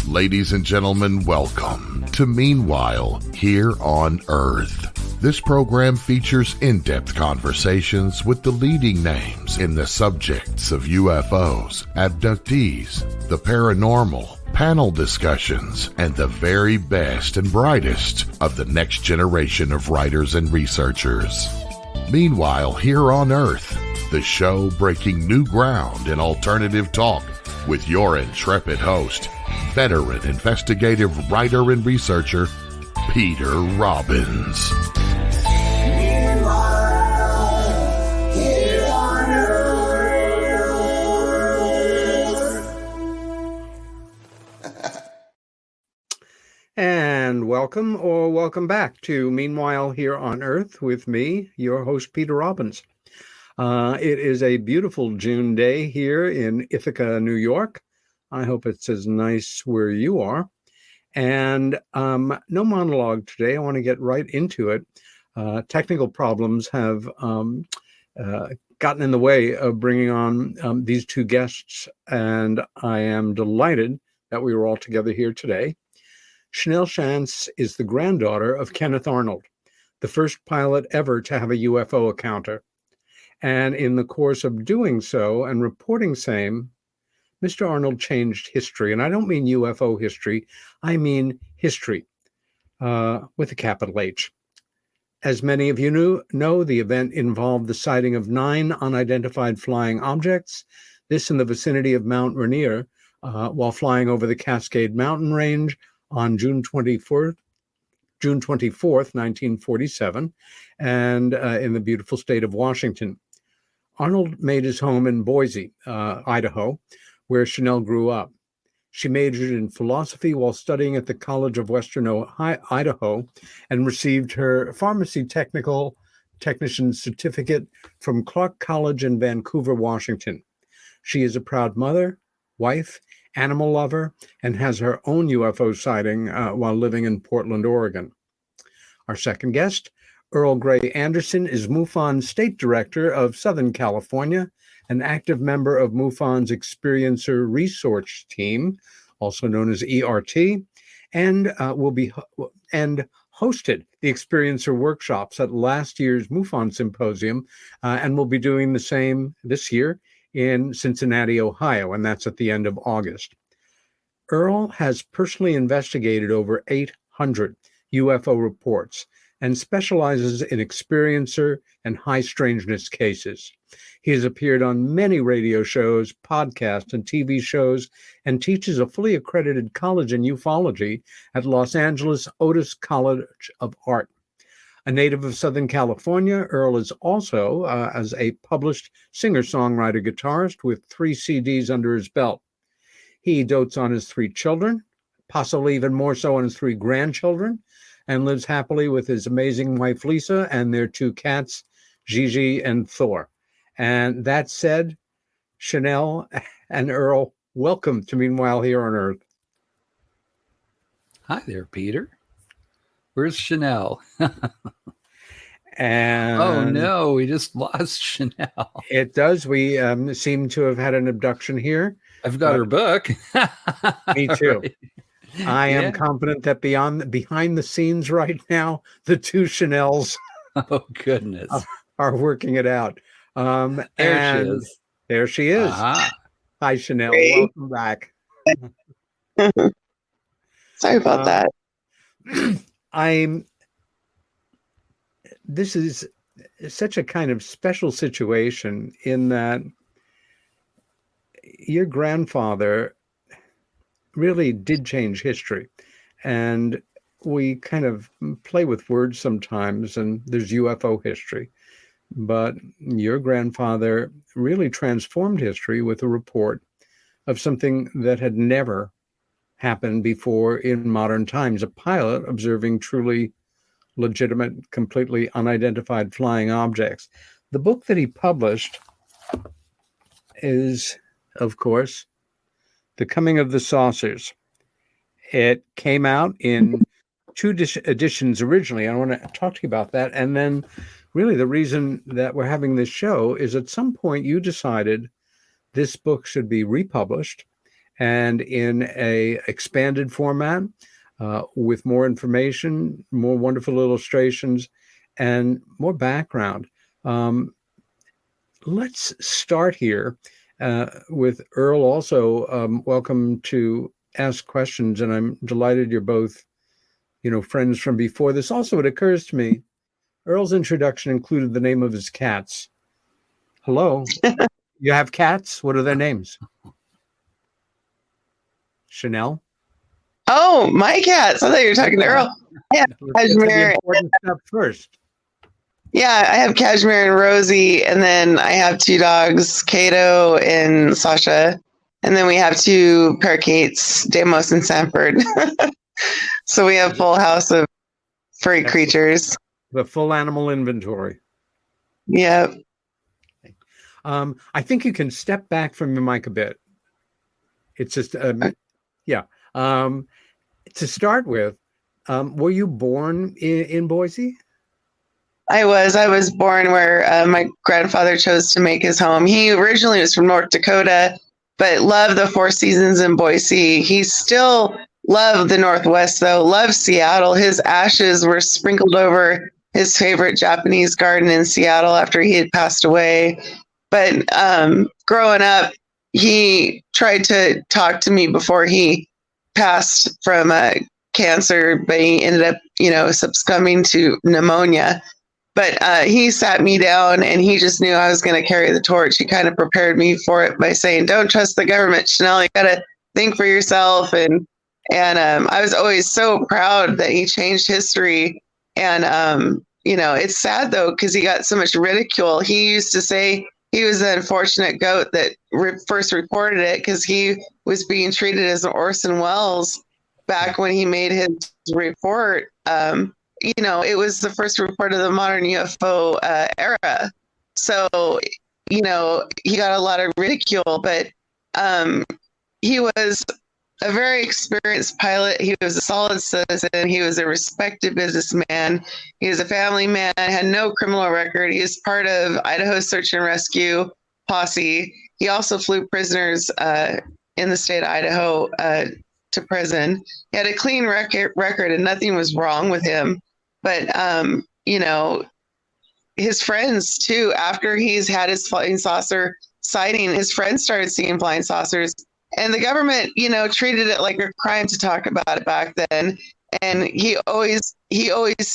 Ladies and gentlemen, welcome to Meanwhile Here on Earth. This program features in-depth conversations with the leading names in the subjects of UFOs, abductees, the paranormal, panel discussions, and the very best and brightest of the next generation of writers and researchers. Meanwhile Here on Earth, the show breaking new ground in alternative talk with your intrepid host, veteran investigative writer and researcher, Peter Robbins. And welcome back to Meanwhile Here on Earth with me, your host, Peter Robbins. It is a beautiful June day here in Ithaca, New York. I hope it's as nice where you are. And no monologue today. I want to get right into it. Technical problems have gotten in the way of bringing on these two guests, and I am delighted that we were all together here today. Shanelle Schanz is the granddaughter of Kenneth Arnold, the first pilot ever to have a UFO encounter. And in the course of doing so and reporting same, Mr. Arnold changed history. And I don't mean UFO history, I mean history with a capital H. As many of you know, the event involved the sighting of 9 unidentified flying objects, this in the vicinity of Mount Rainier, while flying over the Cascade Mountain Range on June 24th, 1947, and in the beautiful state of Washington. Arnold made his home in Boise, Idaho, where Shanelle grew up. She majored in philosophy while studying at the College of Western Idaho and received her pharmacy technician certificate from Clark College in Vancouver, Washington. She is a proud mother, wife, animal lover, and has her own UFO sighting while living in Portland, Oregon. Our second guest, Earl Gray Anderson, is MUFON's State Director of Southern California, an active member of MUFON's Experiencer Research Team, also known as ERT, and hosted the Experiencer workshops at last year's MUFON Symposium, and will be doing the same this year in Cincinnati, Ohio, and that's at the end of August. Earl has personally investigated over 800 UFO reports and specializes in experiencer and high strangeness cases. He has appeared on many radio shows, podcasts, and TV shows, and teaches a fully accredited college in ufology at Los Angeles Otis College of Art. A native of Southern California, Earl is also as a published singer-songwriter guitarist with 3 CDs under his belt. He dotes on his 3 children, possibly even more so on his 3 grandchildren, and lives happily with his amazing wife, Lisa, and their 2 cats, Gigi and Thor. And that said, Shanelle and Earl, welcome to Meanwhile Here on Earth. Hi there, Peter. Where's Shanelle? And oh no, we just lost Shanelle. It does. We seem to have had an abduction here. I've got her book. Me too. Right. I am confident that behind the scenes right now, the 2 Shanelles oh goodness are working it out. There she is. There she is. Uh-huh. Hi, Shanelle. Welcome back. Sorry about that. This is such a kind of special situation in that your grandfather really did change history. And we kind of play with words sometimes, and there's UFO history. But your grandfather really transformed history with a report of something that had never happened before in modern times, a pilot observing truly legitimate, completely unidentified flying objects. The book that he published is, of course, The Coming of the Saucers. It came out in 2 editions originally. I want to talk to you about that. And then really the reason that we're having this show is at some point you decided this book should be republished and in a expanded format with more information, more wonderful illustrations, and more background. Let's start here with Earl. Also, welcome to ask questions, and I'm delighted you're both, friends from before this. Also, it occurs to me, Earl's introduction included the name of his cats. Hello, you have cats? What are their names? Shanelle? Oh, my cats. I thought you were talking to Earl. Yeah, Cashmere. Important step first. Yeah, I have Cashmere and Rosie, and then I have 2 dogs, Kato and Sasha, and then we have 2 parakeets, Damos and Sanford. So we have a full house of furry creatures. The full animal inventory. Yep. I think you can step back from your mic a bit. It's just, yeah. To start with, were you born in Boise? I was born where my grandfather chose to make his home. He originally was from North Dakota, but loved the 4 seasons in Boise. He still loved the Northwest, though, loved Seattle. His ashes were sprinkled over his favorite Japanese garden in Seattle after he had passed away. But growing up, he tried to talk to me before he passed from cancer, but he ended up, succumbing to pneumonia. But he sat me down and he just knew I was going to carry the torch. He kind of prepared me for it by saying, "Don't trust the government, Shanelle. You got to think for yourself." And I was always so proud that he changed history. And, it's sad, though, because he got so much ridicule. He used to say he was the unfortunate goat that first reported it because he was being treated as an Orson Welles back when he made his report. It was the first report of the modern UFO era. So, he got a lot of ridicule, but he was a very experienced pilot. He was a solid citizen. He was a respected businessman. He was a family man, had no criminal record. He was part of Idaho Search and Rescue Posse. He also flew prisoners in the state of Idaho to prison. He had a clean record and nothing was wrong with him. But, his friends, too, after he's had his flying saucer sighting, his friends started seeing flying saucers. And the government, treated it like a crime to talk about it back then. And he always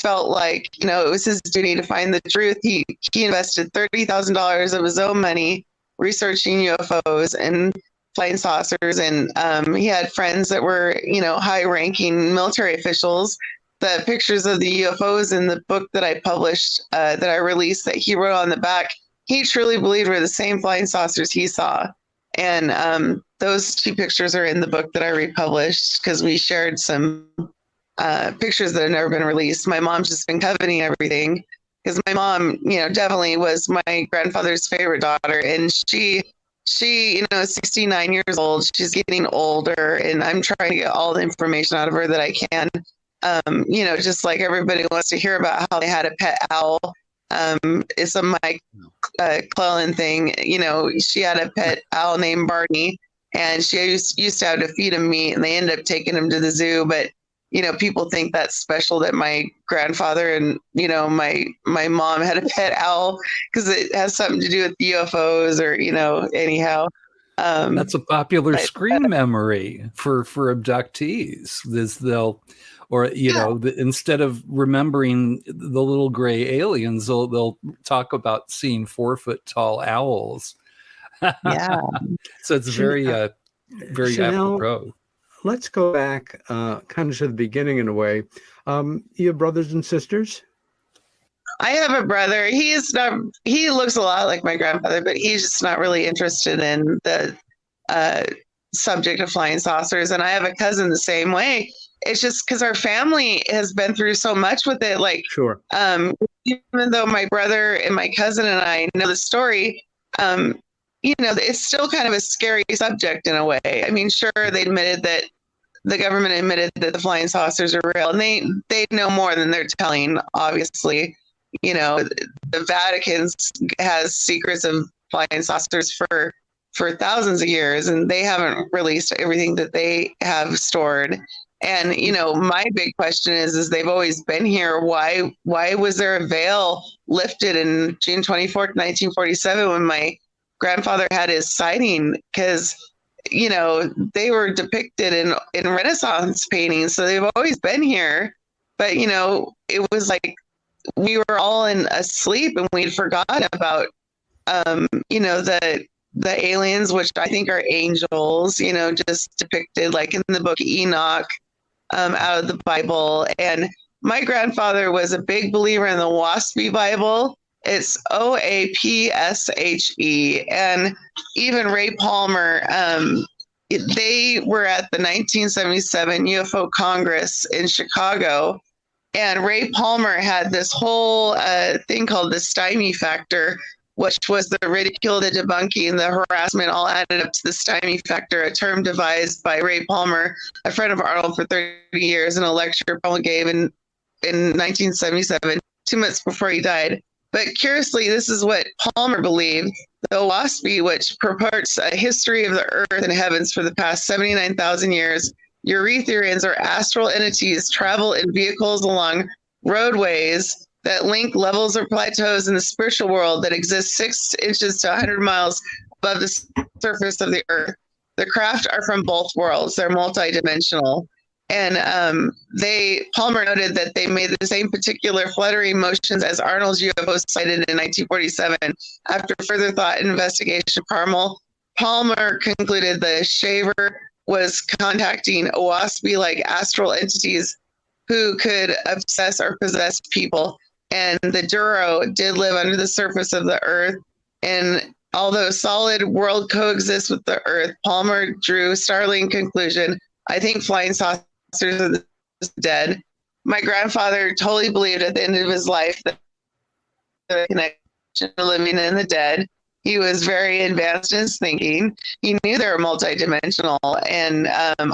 felt like, it was his duty to find the truth. He invested $30,000 of his own money researching UFOs and flying saucers. And he had friends that were, high-ranking military officials. The pictures of the UFOs in the book that I published, that I released, that he wrote on the back, he truly believed were the same flying saucers he saw. And those 2 pictures are in the book that I republished because we shared some pictures that have never been released. My mom's just been coveting everything because my mom, definitely was my grandfather's favorite daughter. And she, is 69 years old. She's getting older, and I'm trying to get all the information out of her that I can. Just like everybody wants to hear about how they had a pet owl. It's a Mike Clellan thing. She had a pet owl named Barney, and she used to have to feed him meat, and they ended up taking him to the zoo. But people think that's special that my grandfather and my mom had a pet owl because it has something to do with UFOs or anyhow. That's a popular screen memory for abductees. Instead of remembering the little gray aliens, they'll talk about seeing 4-foot tall owls. Yeah. So it's very apropos. Let's go back kind of to the beginning in a way. You have brothers and sisters? I have a brother. He looks a lot like my grandfather, but he's just not really interested in the subject of flying saucers. And I have a cousin the same way. It's just because our family has been through so much with it. Like, sure. Even though my brother and my cousin and I know the story, it's still kind of a scary subject in a way. I mean, sure, the government admitted that the flying saucers are real, and they know more than they're telling, obviously. The Vatican has secrets of flying saucers for for thousands of years, and they haven't released everything that they have stored. And my big question is they've always been here. Why was there a veil lifted in June 24th, 1947, when my grandfather had his sighting? Because they were depicted in Renaissance paintings, so they've always been here. But it was like we were all asleep and we'd forgotten about the aliens, which I think are angels, just depicted like in the book Enoch, out of the Bible. And my grandfather was a big believer in the WASPE Bible. It's OAPSHE. And even Ray Palmer, they were at the 1977 UFO Congress in Chicago. And Ray Palmer had this whole thing called the stymie factor, which was the ridicule, the debunking, the harassment, all added up to the stymie factor, a term devised by Ray Palmer, a friend of Arnold for 30 years, in a lecture Palmer gave in 1977, 2 months before he died. But curiously, this is what Palmer believed. The WASPE, which purports a history of the earth and heavens for the past 79,000 years, Eurytherians or astral entities travel in vehicles along roadways that link levels or plateaus in the spiritual world that exist 6 inches to 100 miles above the surface of the earth. The craft are from both worlds. They're multidimensional. And Palmer noted that they made the same particular fluttering motions as Arnold's UFO sighted in 1947. After further thought and investigation, Palmer concluded the shaver was contacting WASPE-like astral entities who could obsess or possess people. And the Duro did live under the surface of the earth. And although solid world coexists with the earth, Palmer drew startling conclusion: I think flying saucers are dead. My grandfather totally believed at the end of his life that the connection to the living and the dead. He was very advanced in his thinking. He knew they were multidimensional. And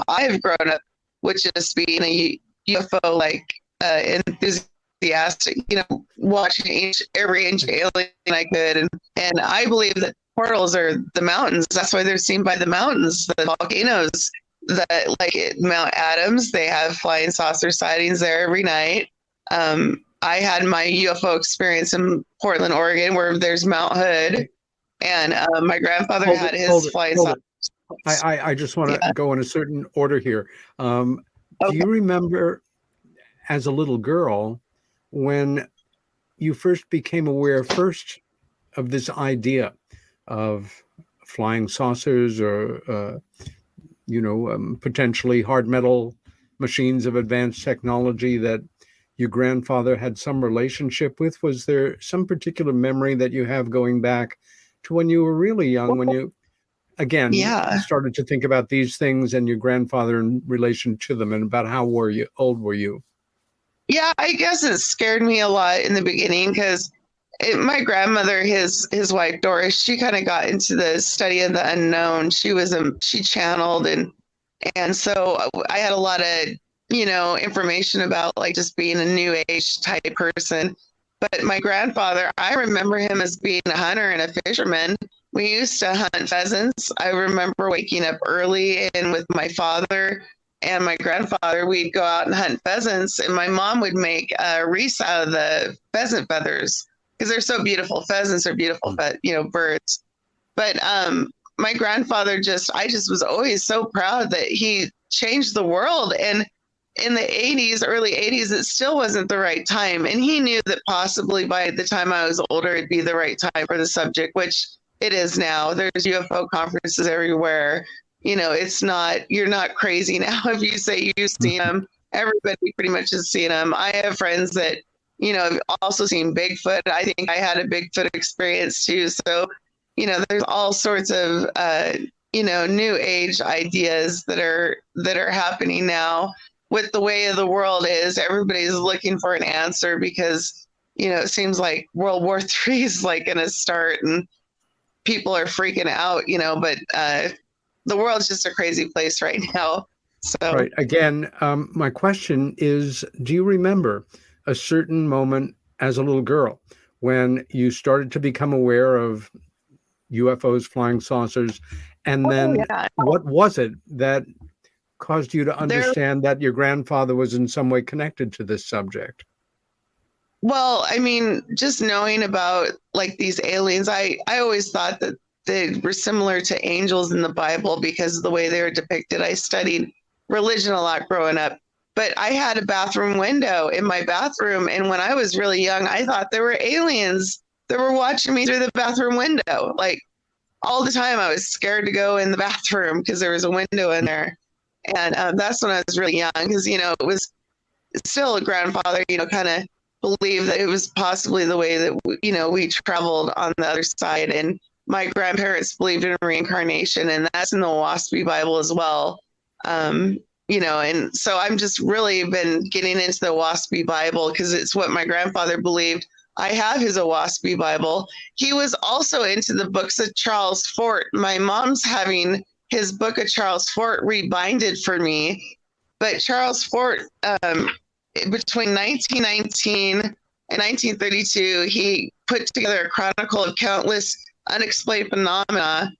I've grown up with just being a UFO enthusiastic, watching every ancient alien I could. And I believe that portals are the mountains. That's why they're seen by the mountains, the volcanoes. That, like at Mount Adams, they have flying saucer sightings there every night. I had my UFO experience in Portland, Oregon, where there's Mount Hood. And my grandfather had his flying saucer. I just want to go in a certain order here. Do you remember as a little girl when you first became aware of this idea of flying saucers or potentially hard metal machines of advanced technology that your grandfather had some relationship with? Was there some particular memory that you have going back to when you were really young, when you, again, started to think about these things and your grandfather in relation to them, and about how old were you? Yeah, I guess it scared me a lot in the beginning because my grandmother, his wife Doris, she kind of got into the study of the unknown. She channeled, and so I had a lot of information about like just being a new age type person. But my grandfather, I remember him as being a hunter and a fisherman. We used to hunt pheasants. I remember waking up early and with my father and my grandfather, we'd go out and hunt pheasants, and my mom would make a wreath out of the pheasant feathers because they're so beautiful. Pheasants are beautiful, but birds. But my grandfather I just was always so proud that he changed the world. And in the 80s, early 80s, it still wasn't the right time. And he knew that possibly by the time I was older, it'd be the right time for the subject, which it is now. There's UFO conferences everywhere. You're not crazy now if you say you've seen them. Everybody pretty much has seen them. I have friends that, have also seen Bigfoot. I think I had a Bigfoot experience too. So, there's all sorts of, new age ideas that are happening now. With the way of the world is, everybody's looking for an answer because, it seems like World War III is like going to start and people are freaking out, but the world's just a crazy place right now. So, right. Again, my question is, do you remember a certain moment as a little girl when you started to become aware of UFOs, flying saucers, and then what was it that caused you to understand that your grandfather was in some way connected to this subject? Well, I mean, just knowing about like these aliens, I always thought that they were similar to angels in the Bible because of the way they were depicted. I studied religion a lot growing up, but I had a bathroom window in my bathroom. And when I was really young, I thought there were aliens that were watching me through the bathroom window. Like all the time, I was scared to go in the bathroom because there was a window in there. And that's when I was really young because, you know, it was still a grandfather, you know, kind of believe that it was possibly the way that we traveled on the other side. And my grandparents believed in reincarnation, and that's in the WASPy Bible as well. And so I'm just really been getting into the WASPy Bible because it's what my grandfather believed. I have his WASPy Bible. He was also into the books of Charles Fort. My mom's having his book of Charles Fort rebinded for me, but Charles Fort, between 1919 and 1932, he put together a chronicle of countless unexplained phenomena,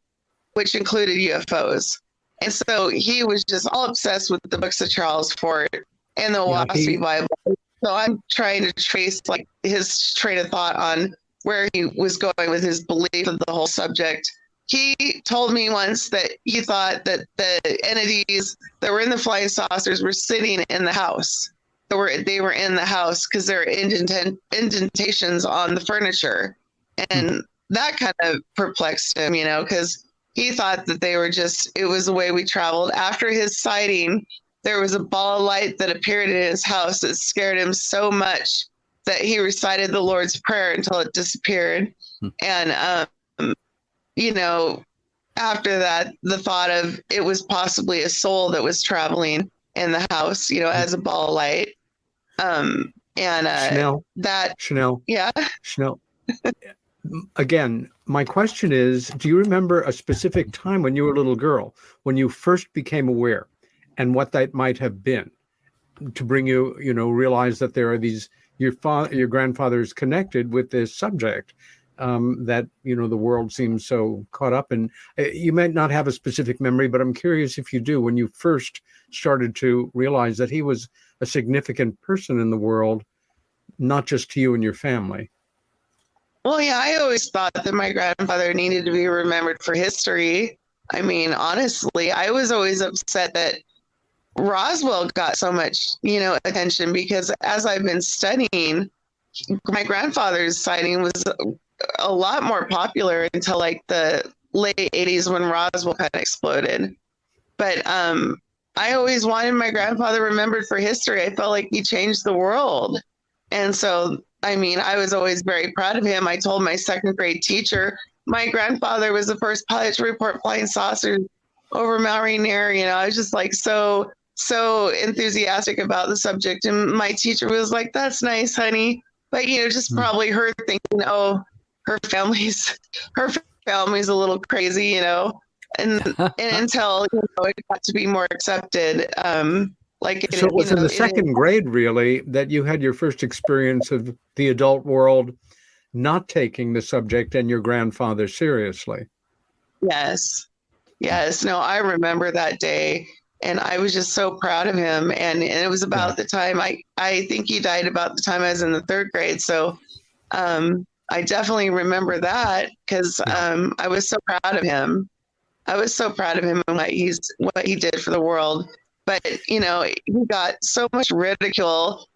which included UFOs. And so he was just all obsessed with the books of Charles Fort and the WASPy Bible. So I'm trying to trace like his train of thought on where he was going with his belief of the whole subject. He told me once that he thought that the entities that were in the flying saucers were sitting in the house. They were in the house because there are indentations on the furniture. And that kind of perplexed him, you know, because he thought that it was the way we traveled. After his sighting, there was a ball of light that appeared in his house that scared him so much that he recited the Lord's Prayer until it disappeared. And, after that, the thought of it was possibly a soul that was traveling in the house, as a ball of light. Shanelle, yeah. Shanelle. Again, my question is, do you remember a specific time when you were a little girl, when you first became aware, and what that might have been to bring you, realize that there are these, your grandfather's connected with this subject, that, the world seems so caught up in. You might not have a specific memory, but I'm curious if you do, when you first started to realize that he was a significant person in the world, not just to you and your family. Well, yeah, I always thought that my grandfather needed to be remembered for history. I mean, honestly, I was always upset that Roswell got so much, attention because as I've been studying, my grandfather's sighting was a lot more popular until like the late 80s when Roswell kind of exploded. But I always wanted my grandfather remembered for history. I felt like he changed the world. And so, I mean, I was always very proud of him. I told my second grade teacher, my grandfather was the first pilot to report flying saucers over Mount Rainier. I was just like so enthusiastic about the subject. And my teacher was like, that's nice, honey. But, just probably her thinking, oh, her family's a little crazy, and until, it got to be more accepted. So it was in the second grade, really, that you had your first experience of the adult world not taking the subject and your grandfather seriously. Yes. No, I remember that day, and I was just so proud of him. And it was about the time I think he died about the time I was in the third grade. So I definitely remember that because I was so proud of him. I was so proud of him and what he did for the world. But, he got so much ridicule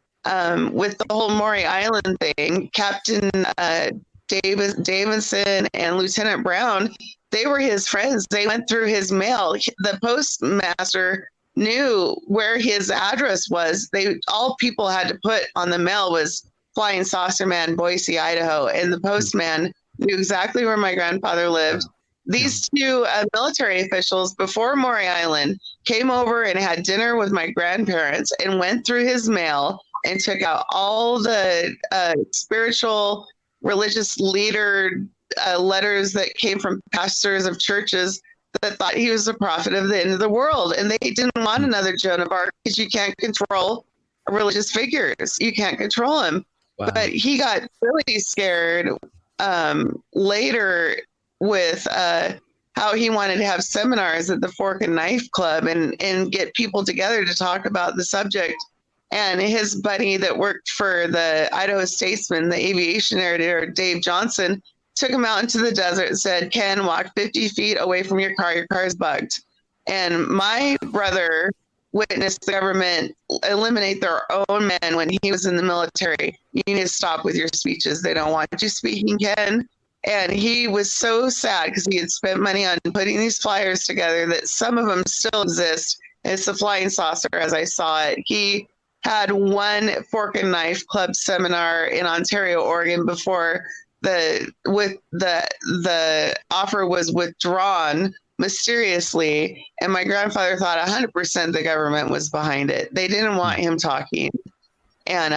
with the whole Maury Island thing. Captain Davidson and Lieutenant Brown, they were his friends. They went through his mail. The postmaster knew where his address was. All people had to put on the mail was Flying Saucer Man, Boise, Idaho. And the postman knew exactly where my grandfather lived. These two military officials before Maury Island came over and had dinner with my grandparents and went through his mail and took out all the spiritual, religious leader letters that came from pastors of churches that thought he was the prophet of the end of the world. And they didn't want another Joan of Arc because you can't control religious figures. You can't control him. Wow. But he got really scared later with how he wanted to have seminars at the Fork and Knife Club and get people together to talk about the subject. And his buddy that worked for the Idaho Statesman, the aviation editor, Dave Johnson, took him out into the desert and said, Ken, walk 50 feet away from your car is bugged. And my brother witnessed the government eliminate their own men when he was in the military. You need to stop with your speeches. They don't want you speaking, Ken. And he was so sad because he had spent money on putting these flyers together that some of them still exist. It's the Flying Saucer, as I saw it. He had one Fork and Knife Club seminar in Ontario, Oregon before the offer was withdrawn mysteriously, and my grandfather thought 100% the government was behind it. They didn't want him talking, and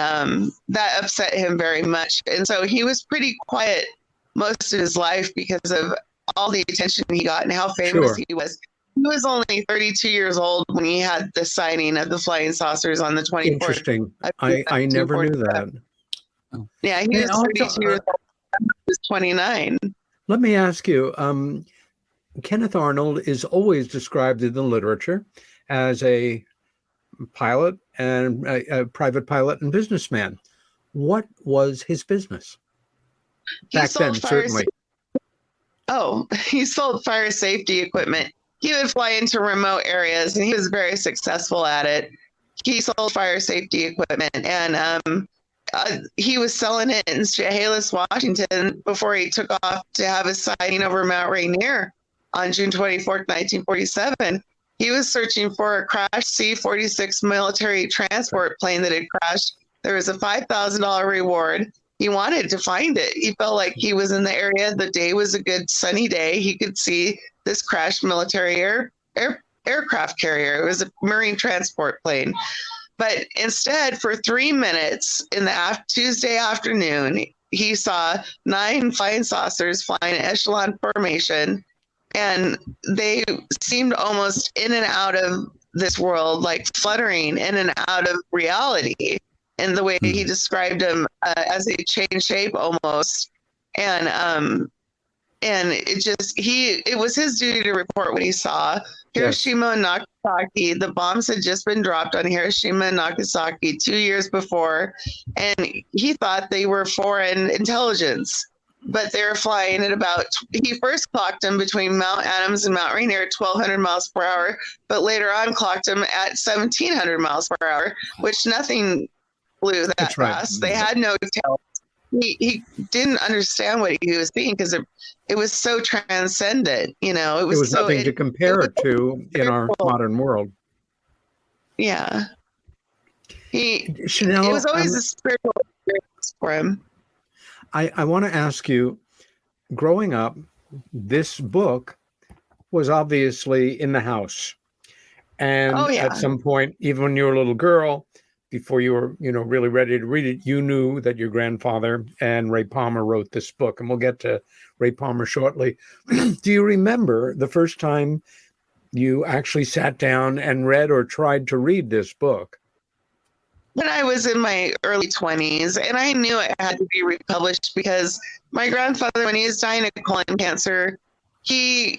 that upset him very much. And so he was pretty quiet most of his life because of all the attention he got and how famous he was. He was only 32 years old when he had the signing of the flying saucers on the 24th. Interesting. I never knew that. Yeah, he was 32 years old. He was 29. Let me ask you, Kenneth Arnold is always described in the literature as a pilot and a private pilot and businessman. What was his business? Back then, certainly. He sold fire safety equipment. He would fly into remote areas, and he was very successful at it. He sold fire safety equipment, and he was selling it in Chehalis, Washington, before he took off to have a sighting over Mount Rainier on June 24th, 1947. He was searching for a crashed C-46 military transport plane that had crashed. There was a $5,000 reward. He wanted to find it. He felt like he was in the area. The day was a good sunny day. He could see this crashed military aircraft carrier. It was a marine transport plane. But instead, for 3 minutes in the Tuesday afternoon, he saw 9 flying saucers flying in echelon formation, and they seemed almost in and out of this world, like fluttering in and out of reality. And the way he described them as they change shape almost, and it was his duty to report what he saw. Hiroshima and Nagasaki, the bombs had just been dropped on Hiroshima and Nagasaki 2 years before, and he thought they were foreign intelligence, but they were flying at about, he first clocked them between Mount Adams and Mount Rainier at 1,200 miles per hour, but later on clocked them at 1,700 miles per hour, which nothing flew that fast. They had no tail. He didn't understand what he was seeing because it was so transcendent. You know, it was so, nothing to compare it to in our modern world. Yeah. Shanelle, it was always a spiritual experience for him. I want to ask you, growing up, this book was obviously in the house. And at some point, even when you were a little girl, before you were, really ready to read it, you knew that your grandfather and Ray Palmer wrote this book. And we'll get to Ray Palmer shortly. Do you remember the first time you actually sat down and read or tried to read this book? When I was in my early 20s, and I knew it had to be republished because my grandfather, when he was dying of colon cancer, Ray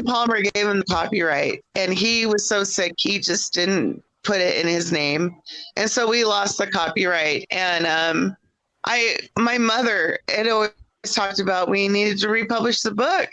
Palmer gave him the copyright, and he was so sick, he just didn't put it in his name. And so we lost the copyright. And my mother had always talked about we needed to republish the book.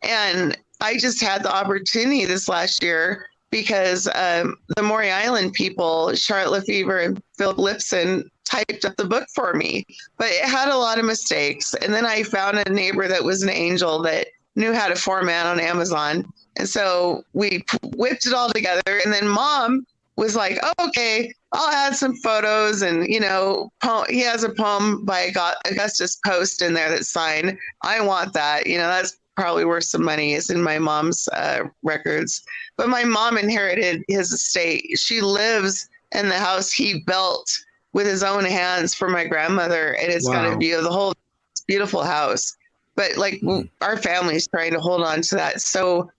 And I just had the opportunity this last year because the Maury Island people, Charlotte Lefevre and Philip Lipson, typed up the book for me. But it had a lot of mistakes. And then I found a neighbor that was an angel that knew how to format on Amazon. And so we whipped it all together. And then Mom was like, oh, okay, I'll add some photos. And, he has a poem by Augustus Post in there that's signed. I want that. That's probably worth some money. It's in my mom's records. But my mom inherited his estate. She lives in the house he built with his own hands for my grandmother. And it's got a view of the whole beautiful house. But our family's trying to hold on to that so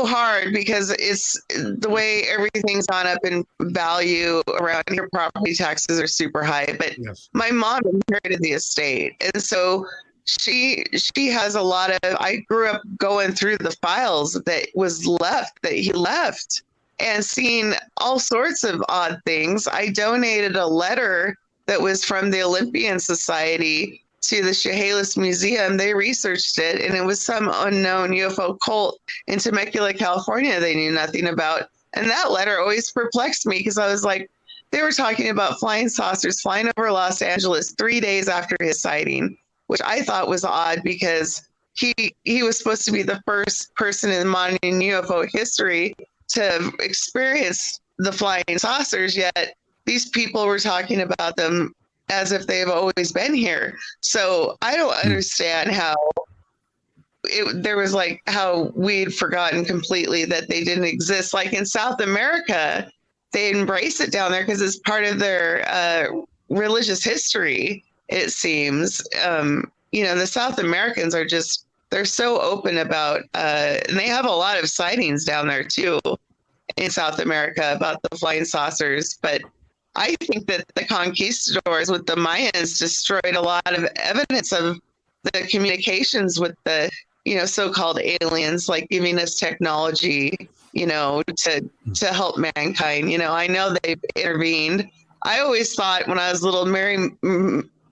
hard because it's the way everything's gone up in value around here. Property taxes are super high, but my mom inherited the estate. And so she has a lot of, I grew up going through the files that he left and seeing all sorts of odd things. I donated a letter that was from the Olympian Society to the Chehalis Museum. They researched it, and it was some unknown UFO cult in Temecula, California they knew nothing about. And that letter always perplexed me because I was like, they were talking about flying saucers flying over Los Angeles 3 days after his sighting, which I thought was odd because he was supposed to be the first person in modern UFO history to experience the flying saucers, yet these people were talking about them as if they've always been here. So I don't understand how there was like how we'd forgotten completely that they didn't exist. Like in South America, they embrace it down there because it's part of their religious history, it seems. The South Americans are just, they're so open about, and they have a lot of sightings down there too in South America about the flying saucers. But I think that the conquistadors with the Mayans destroyed a lot of evidence of the communications with the, so-called aliens, like giving us technology, to help mankind. I know they've intervened. I always thought when I was little,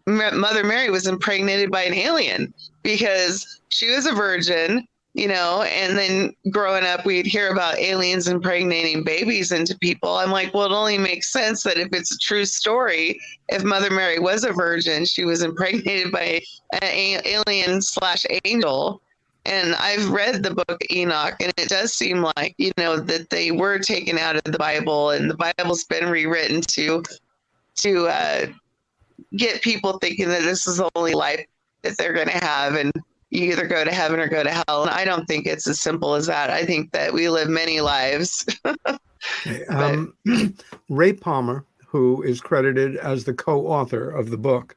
Mother Mary was impregnated by an alien because she was a virgin, and then growing up, we'd hear about aliens impregnating babies into people. I'm like, well, it only makes sense that if it's a true story, if Mother Mary was a virgin, she was impregnated by an alien/angel. And I've read the book Enoch, and it does seem like, that they were taken out of the Bible, and the Bible's been rewritten to get people thinking that this is the only life that they're going to have, and you either go to heaven or go to hell. And I don't think it's as simple as that. I think that we live many lives. Ray Palmer, who is credited as the co-author of the book,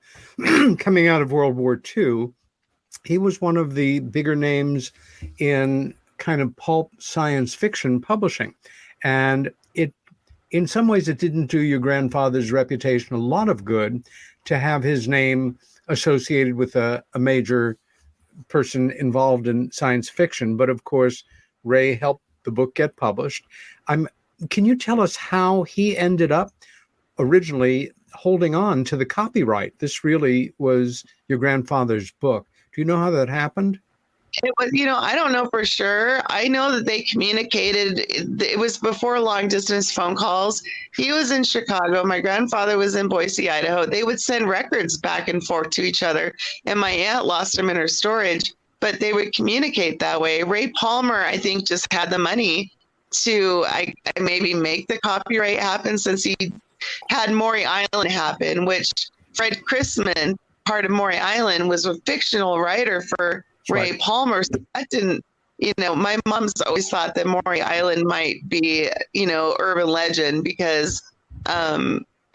coming out of World War II, he was one of the bigger names in kind of pulp science fiction publishing. And in some ways, it didn't do your grandfather's reputation a lot of good to have his name associated with a major person involved in science fiction. But of course, Ray helped the book get published. Can you tell us how he ended up originally holding on to the copyright? This really was your grandfather's book. Do you know how that happened? It was, I don't know for sure. I know that they communicated. It was before long distance phone calls. He was in Chicago. My grandfather was in Boise, Idaho. They would send records back and forth to each other. And my aunt lost them in her storage, but they would communicate that way. Ray Palmer, I think, just had the money to maybe make the copyright happen since he had Maury Island happen, which Fred Chrisman, part of Maury Island, was a fictional writer for Ray Palmer. So that didn't, my mom's always thought that Maury Island might be, urban legend because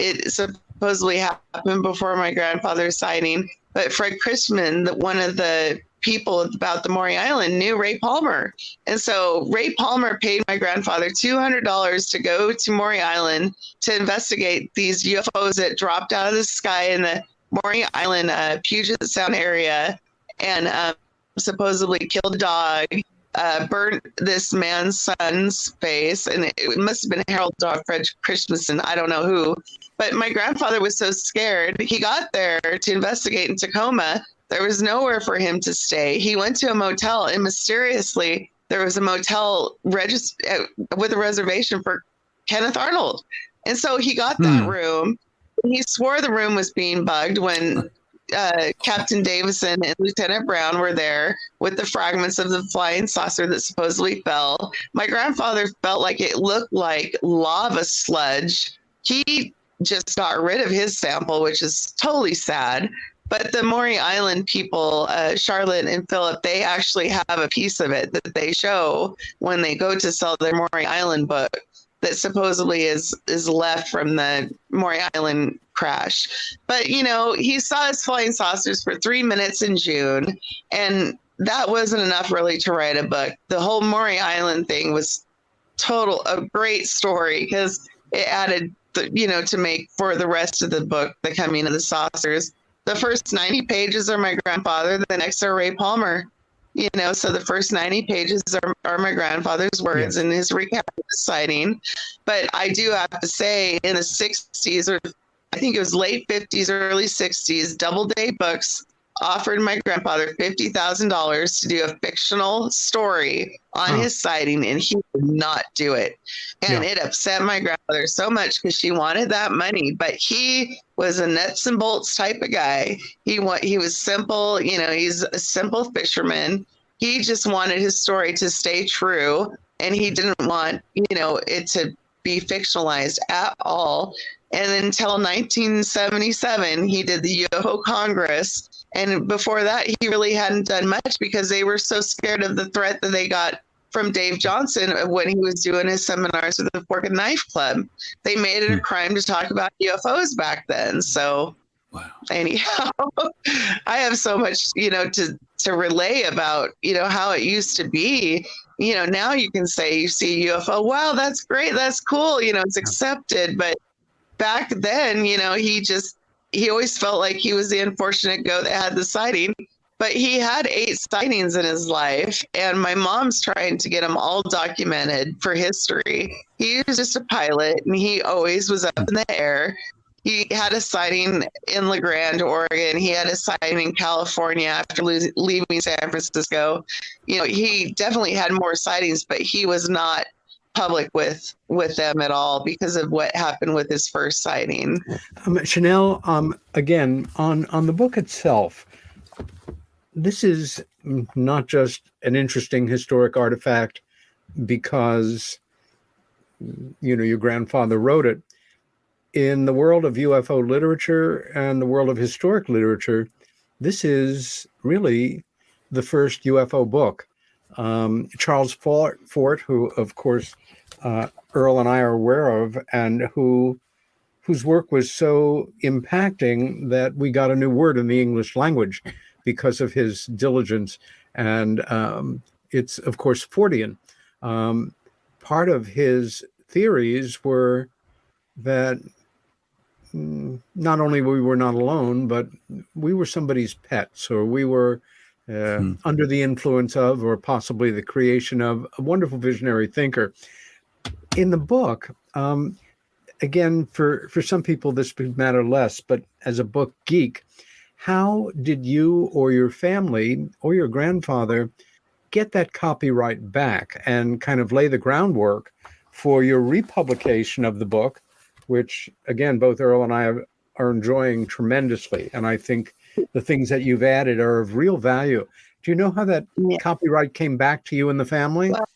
it supposedly happened before my grandfather's sighting. But Fred Chrisman, one of the people about the Maury Island, knew Ray Palmer. And so Ray Palmer paid my grandfather $200 to go to Maury Island to investigate these UFOs that dropped out of the sky in the Maury Island, Puget Sound area, and supposedly killed a dog, burnt this man's son's face, and it must have been Harold Dog Fred Christensen, I don't know who. But my grandfather was so scared. He got there to investigate in Tacoma. There was nowhere for him to stay. He went to a motel, and mysteriously, there was a motel with a reservation for Kenneth Arnold. And so he got that room. He swore the room was being bugged when Captain Davison and Lieutenant Brown were there with the fragments of the flying saucer that supposedly fell. My grandfather felt like it looked like lava sludge. He just got rid of his sample, which is totally sad. But the Maury Island people, Charlotte and Philip, they actually have a piece of it that they show when they go to sell their Maury Island book that supposedly is left from the Maury Island crash. But, he saw his flying saucers for 3 minutes in June, and that wasn't enough really to write a book. The whole Maury Island thing was a great story because it added, to make for the rest of the book, The Coming of the Saucers. The first 90 pages are my grandfather. The next are Ray Palmer. So the first 90 pages are my grandfather's words and his recap of the sighting. But I do have to say, in the 60s, or I think it was late 50s, early 60s, Doubleday Books offered my grandfather $50,000 to do a fictional story on his sighting, and he would not do it. And it upset my grandmother so much because she wanted that money, but he was a nuts and bolts type of guy. He was simple, he's a simple fisherman. He just wanted his story to stay true, and he didn't want, it to be fictionalized at all. And until 1977, he did the UFO Congress. And before that, he really hadn't done much because they were so scared of the threat that they got from Dave Johnson when he was doing his seminars with the Fork and Knife Club. They made it a crime to talk about UFOs back then. So anyhow, I have so much, to relay about, how it used to be. Now you can say you see a UFO. Wow, that's great. That's cool. It's accepted. But back then, he always felt like he was the unfortunate goat that had the sighting, but he had 8 sightings in his life, and my mom's trying to get them all documented for history. He was just a pilot, and he always was up in the air. He had a sighting in La Grande, Oregon. He had a sighting in California after leaving San Francisco. He definitely had more sightings, but he was not public with them at all because of what happened with his first sighting. Shanelle, again, on the book itself, this is not just an interesting historic artifact because, your grandfather wrote it. In the world of UFO literature and the world of historic literature, this is really the first UFO book. Charles Fort, who, of course, Earl and I are aware of, and whose work was so impacting that we got a new word in the English language because of his diligence. And it's, of course, Fortean. Part of his theories were that not only we were not alone, but we were somebody's pets, or we were under the influence of, or possibly the creation of, a wonderful visionary thinker. In the book, again, for some people this would matter less, but as a book geek, how did you or your family or your grandfather get that copyright back and kind of lay the groundwork for your republication of the book, which, again, both Earl and I are enjoying tremendously. And I think the things that you've added are of real value. Do you know how that copyright came back to you and the family? Well,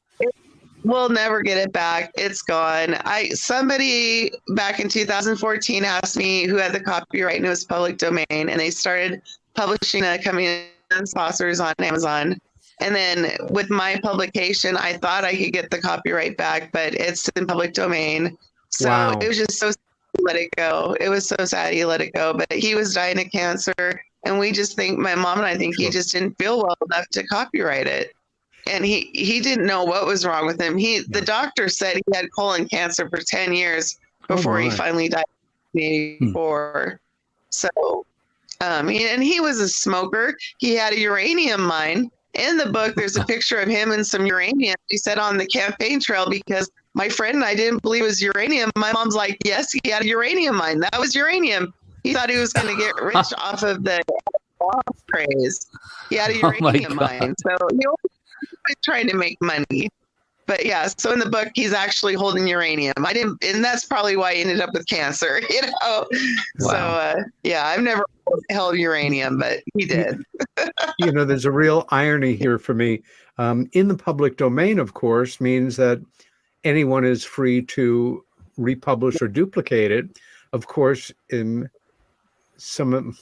we'll never get it back. It's gone. Somebody back in 2014 asked me who had the copyright, and it was public domain. And they started publishing Coming in Saucers on Amazon. And then with my publication, I thought I could get the copyright back, but it's in public domain. So It was just so sad to let it go. It was so sad he let it go. But he was dying of cancer. And we just think, my mom and I think he just didn't feel well enough to copyright it. And he didn't know what was wrong with him. The doctor said he had colon cancer for 10 years before he finally died in 1984. So, and he was a smoker. He had a uranium mine. In the book, there's a picture of him and some uranium. He said on the campaign trail, because my friend and I didn't believe it was uranium. My mom's like, yes, he had a uranium mine. That was uranium. He thought he was going to get rich off of the craze. He had a uranium mine. So he was trying to make money. But yeah, so in the book, he's actually holding uranium. And that's probably why he ended up with cancer, Wow. So I've never held uranium, but he did. There's a real irony here for me. In the public domain, of course, means that anyone is free to republish or duplicate it. Of course, in some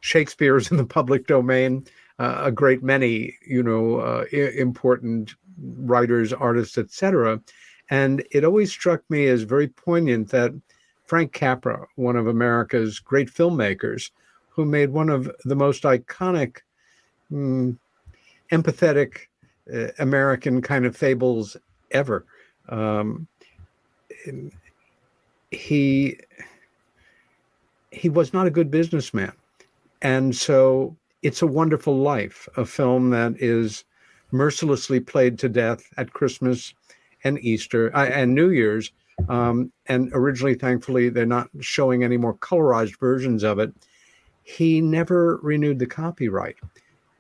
Shakespeare's in the public domain, a great many, important writers, artists, etc. And it always struck me as very poignant that Frank Capra, one of America's great filmmakers, who made one of the most iconic, empathetic American kind of fables ever. He was not a good businessman. And so It's a Wonderful Life, a film that is mercilessly played to death at Christmas and Easter and New Year's. And originally, thankfully, they're not showing any more colorized versions of it. He never renewed the copyright.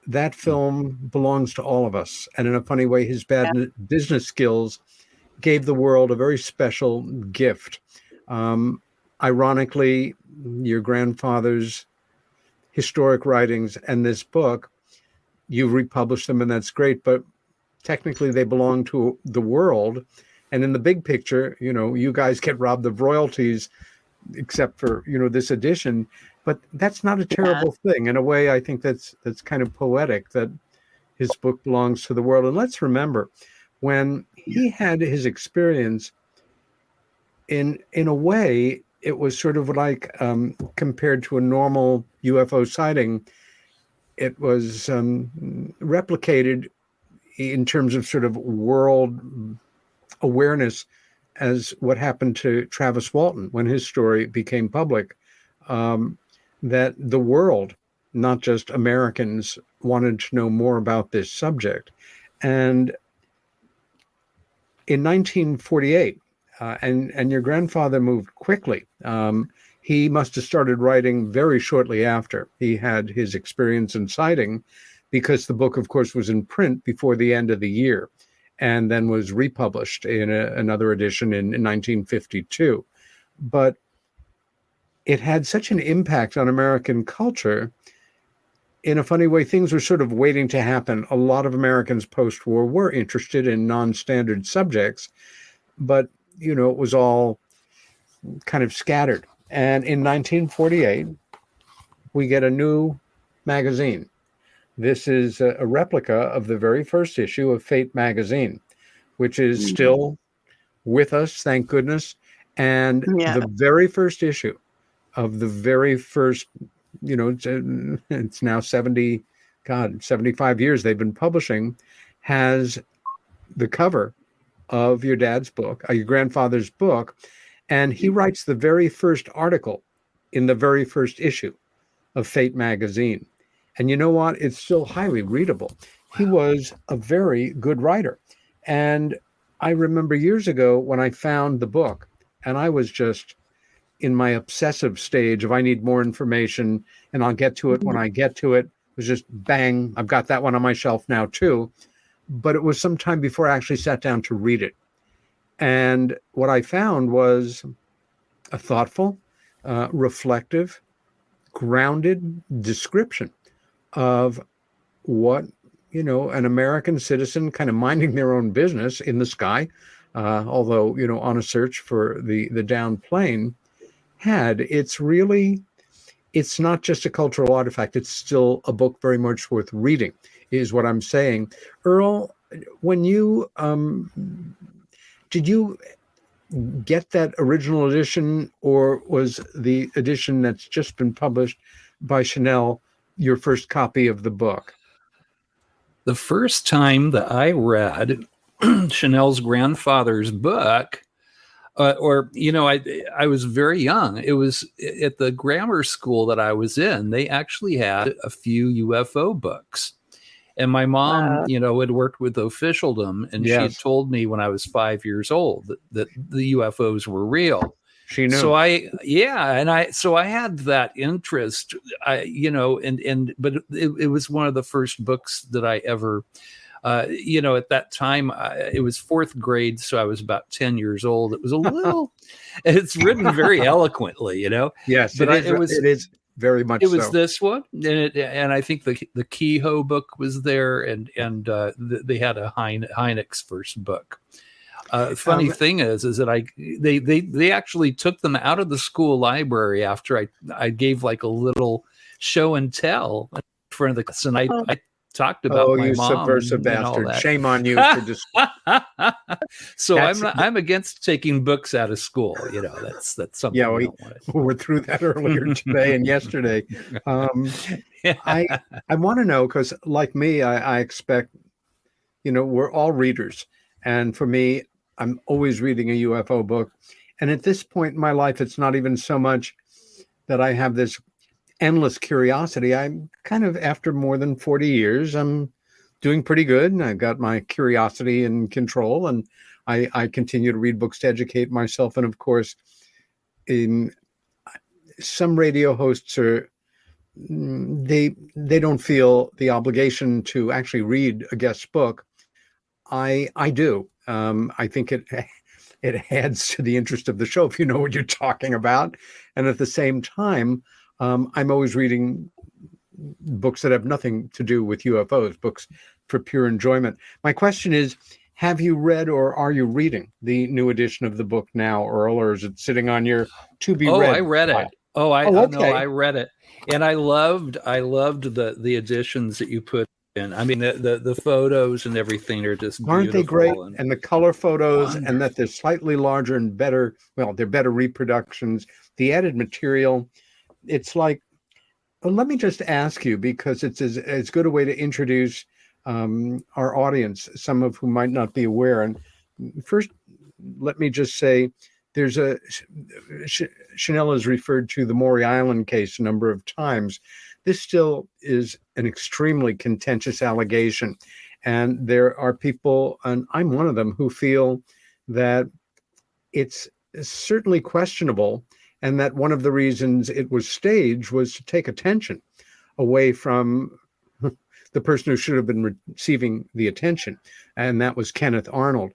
That film belongs to all of us. And in a funny way, his bad business skills gave the world a very special gift. Ironically, your grandfather's historic writings and this book, you've republished them, and that's great, but technically they belong to the world. And in the big picture, you guys get robbed of royalties, except for, this edition. But that's not a terrible thing. In a way, I think that's kind of poetic that his book belongs to the world. And let's remember, when he had his experience, in a way, it was sort of like compared to a normal UFO sighting, it was replicated in terms of sort of world awareness as what happened to Travis Walton when his story became public, that the world, not just Americans, wanted to know more about this subject. And in 1948, and your grandfather moved quickly. He must have started writing very shortly after he had his experience in sighting, because the book, of course, was in print before the end of the year and then was republished in another edition in 1952. But it had such an impact on American culture. In a funny way, things were sort of waiting to happen. A lot of Americans post-war were interested in non-standard subjects, but, it was all kind of scattered. And in 1948, we get a new magazine. This is a replica of the very first issue of Fate magazine, which is still with us, thank goodness. And the very first issue of the very first, it's now 75 years they've been publishing, has the cover of your dad's book, your grandfather's book. And he writes the very first article in the very first issue of Fate magazine. And you know what? It's still highly readable. He was a very good writer. And I remember years ago when I found the book, and I was just in my obsessive stage of I need more information and I'll get to it when I get to it. It was just bang, I've got that one on my shelf now too. But it was some time before I actually sat down to read it. And what I found was a thoughtful, reflective, grounded description of what, an American citizen kind of minding their own business in the sky, although, on a search for the downed plane, had. It's not just a cultural artifact. It's still a book very much worth reading, is what I'm saying. Earl, when you, did you get that original edition, or was the edition that's just been published by Shanelle your first copy of the book? The first time that I read Shanelle's grandfather's book, I was very young. It was at the grammar school that I was in. They actually had a few UFO books. And my mom, had worked with officialdom, and she had told me when I was 5 years old that the UFOs were real. She knew. So I had that interest, but it was one of the first books that I ever, at that time, it was fourth grade. So I was about 10 years old. It was a little, it's written very eloquently, Yes, but it is very much so. It was this one. And I think the Kehoe book was there, and they had a Hynek's first book. Funny thing is that they actually took them out of the school library after I gave like a little show and tell in front of the class, and I talked about my mom. Subversive bastard! Shame on you for just. So I'm against taking books out of school. That's something. Yeah, we were through that earlier today and yesterday. I want to know, because like me, I expect, we're all readers, and for me, I'm always reading a UFO book. And at this point in my life, it's not even so much that I have this endless curiosity. I'm kind of, after more than 40 years, I'm doing pretty good. And I've got my curiosity in control, and I continue to read books to educate myself. And of course, in some radio hosts are, they don't feel the obligation to actually read a guest book. I do. I think it adds to the interest of the show if you know what you're talking about. And at the same time, I'm always reading books that have nothing to do with UFOs, books for pure enjoyment. My question is, have you read or are you reading the new edition of the book now, Earl, or is it sitting on your to be read? I read it. Oh, No, okay. I read it, and I loved the additions that you put in. I mean, the photos and everything are just aren't they great? And the color photos, wonderful. and that they're slightly larger and better. Well, they're better reproductions. The added material, it's like, well, let me just ask you, because it's as good a way to introduce our audience, some of whom might not be aware. And first, let me just say, there's Shanelle has referred to the Maury Island case a number of times. This still is an extremely contentious allegation. And there are people, and I'm one of them, who feel that it's certainly questionable, and that one of the reasons it was staged was to take attention away from the person who should have been receiving the attention, and that was Kenneth Arnold.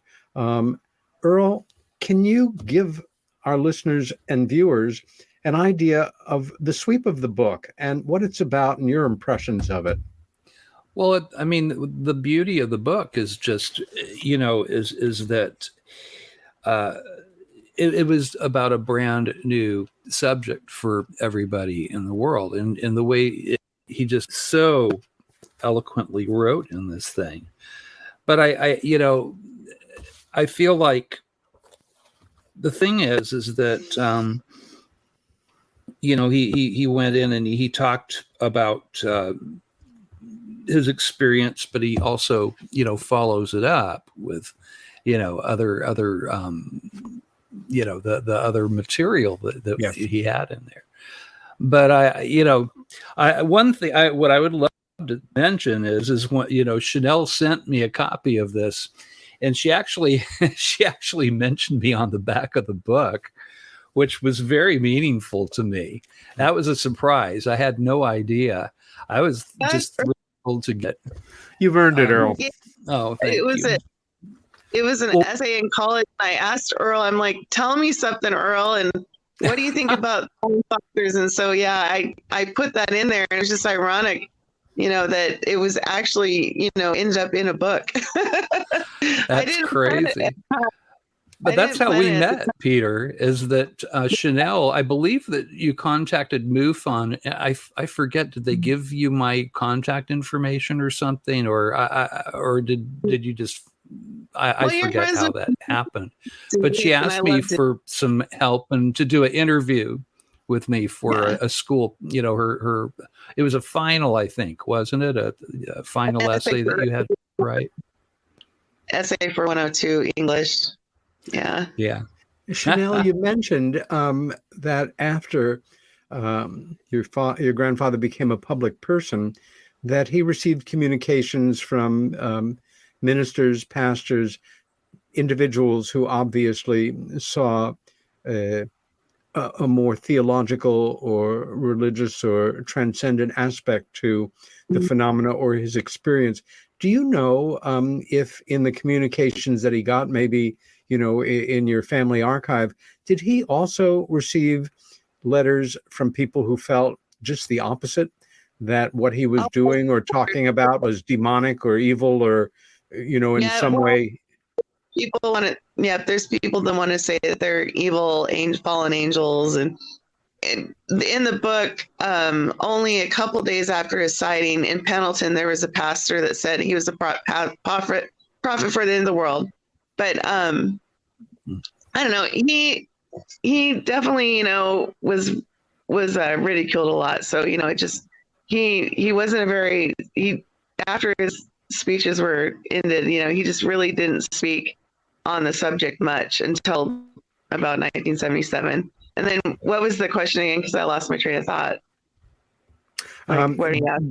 Earl, can you give our listeners and viewers an idea of the sweep of the book and what it's about and your impressions of it? Well, I mean, the beauty of the book is just, is that it was about a brand new subject for everybody in the world, and the way he just so eloquently wrote in this thing. But I feel like the thing is that he went in and he talked about his experience, but he also follows it up with other the other material that Yes. he had in there. But what I would love to mention is when Shanelle sent me a copy of this, and she actually mentioned me on the back of the book, which was very meaningful to me. That was a surprise. I had no idea. I was just thrilled to get. You've earned it, Earl. Oh, thank you. It was an essay in college. I asked Earl, I'm like, tell me something, Earl, and what do you think about factors? And so, I put that in there, and it was just ironic, that it was actually, ended up in a book. That's crazy. But that's how we met, Peter, is that Shanelle, I believe that you contacted MUFON. I forget, did they give you my contact information or something? Or did you just, I forget how that happened. But she asked me for some help and to do an interview with me for a school, her it was a final, I think, wasn't it? A final essay that you had to write? Essay for 102 English. Yeah. Shanelle, you mentioned that after your grandfather became a public person, that he received communications from ministers, pastors, individuals who obviously saw a more theological or religious or transcendent aspect to the phenomena or his experience. Do you know if in the communications that he got, maybe in your family archive, did he also receive letters from people who felt just the opposite, that what he was doing or talking about was demonic or evil or, in some way? People want to, there's people that want to say that they're evil, fallen angels. And in the book, only a couple days after his sighting in Pendleton, there was a pastor that said he was a prophet for the end of the world. But I don't know. He definitely, was ridiculed a lot. So, it just, he wasn't after his speeches were ended, he just really didn't speak on the subject much until about 1977. And then what was the question again? Because I lost my train of thought. What do you have?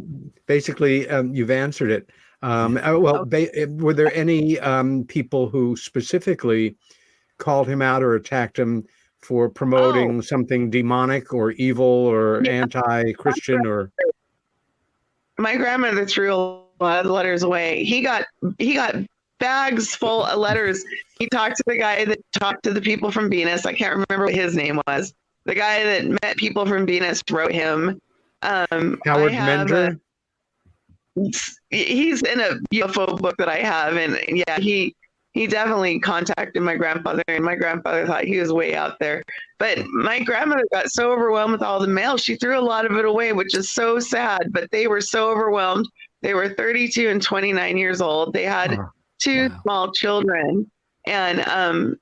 Basically, you've answered it. Were there any people who specifically called him out or attacked him for promoting something demonic or evil or anti-Christian or? My grandmother threw a lot of letters away. He got bags full of letters. He talked to the guy that talked to the people from Venus. I can't remember what his name was. The guy that met people from Venus wrote him. Howard Mender? He's in a UFO book that I have, and yeah, he definitely contacted my grandfather, and my grandfather thought he was way out there. But my grandmother got so overwhelmed with all the mail, she threw a lot of it away, which is so sad. But they were so overwhelmed. They were 32 and 29 years old. They had two small children, and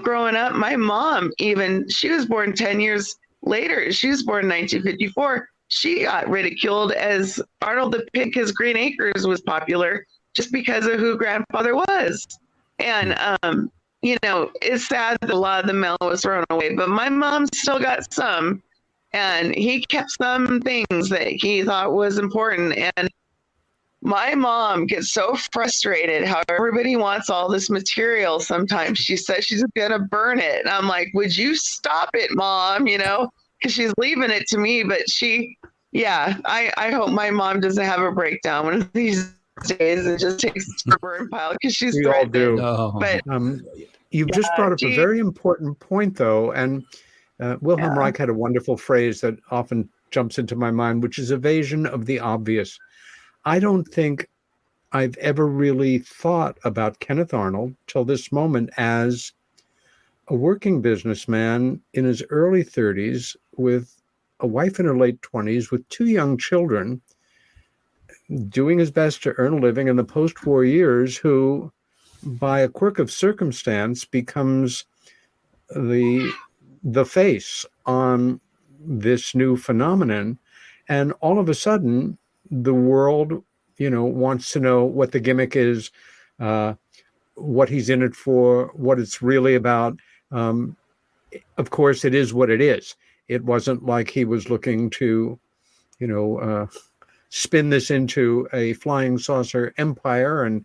growing up, my mom, even she was born 10 years later. She was born in 1954. She got ridiculed as Arnold the Pig, his Green Acres was popular just because of who grandfather was. And, it's sad that a lot of the mail was thrown away, but my mom still got some, and he kept some things that he thought was important. And my mom gets so frustrated how everybody wants all this material. Sometimes she says she's going to burn it. And I'm like, would you stop it, Mom? Because she's leaving it to me. But I hope my mom doesn't have a breakdown one of these days and just takes it to the burn pile because she's we all do. But you've just brought up a very important point, though. And Wilhelm Reich had a wonderful phrase that often jumps into my mind, which is evasion of the obvious. I don't think I've ever really thought about Kenneth Arnold till this moment as a working businessman in his early 30s with a wife in her late 20s with two young children, doing his best to earn a living in the post-war years, who, by a quirk of circumstance, becomes the face on this new phenomenon. And all of a sudden, the world, wants to know what the gimmick is, what he's in it for, what it's really about. Of course, it is what it is. It wasn't like he was looking to, spin this into a flying saucer empire and,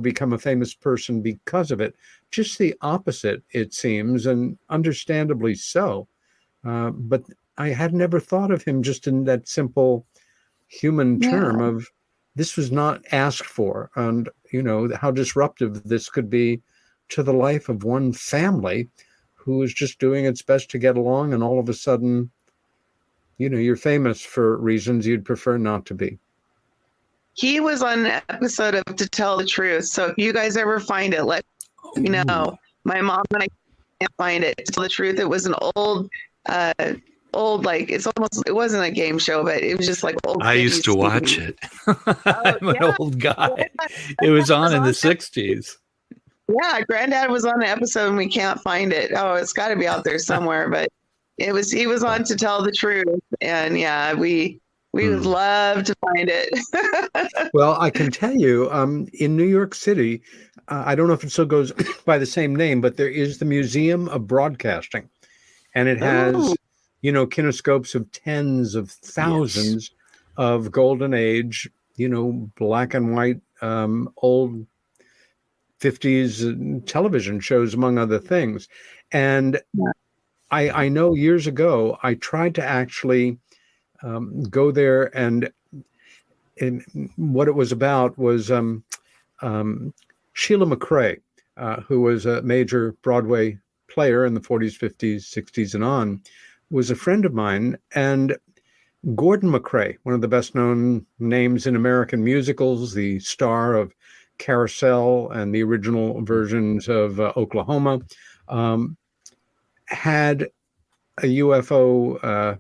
become a famous person because of it. Just the opposite, it seems, and understandably so. But I had never thought of him just in that simple human term of this was not asked for, and how disruptive this could be to the life of one family who is just doing its best to get along, and all of a sudden you're famous for reasons you'd prefer not to be. He was on an episode of To Tell the Truth, so if you guys ever find it, let me know. My mom and I can't find it. To Tell the Truth, it was an old like it wasn't a game show, but it was just like old. I used to watch it. I'm an old guy. It was on in the 60s. Yeah, Granddad was on the episode and we can't find it. Oh, it's got to be out there somewhere. But he was on To Tell the Truth, and we would love to find it. Well, I can tell you, in New York City, I don't know if it still goes by the same name, but there is the Museum of Broadcasting, and it has kinescopes of tens of thousands of golden age, black and white, old 50s television shows, among other things. And I know years ago, I tried to actually go there, and what it was about was Sheila McRae, who was a major Broadway player in the 40s, 50s, 60s, and on, was a friend of mine. And Gordon McRae, one of the best known names in American musicals, the star of Carousel and the original versions of Oklahoma, had a UFO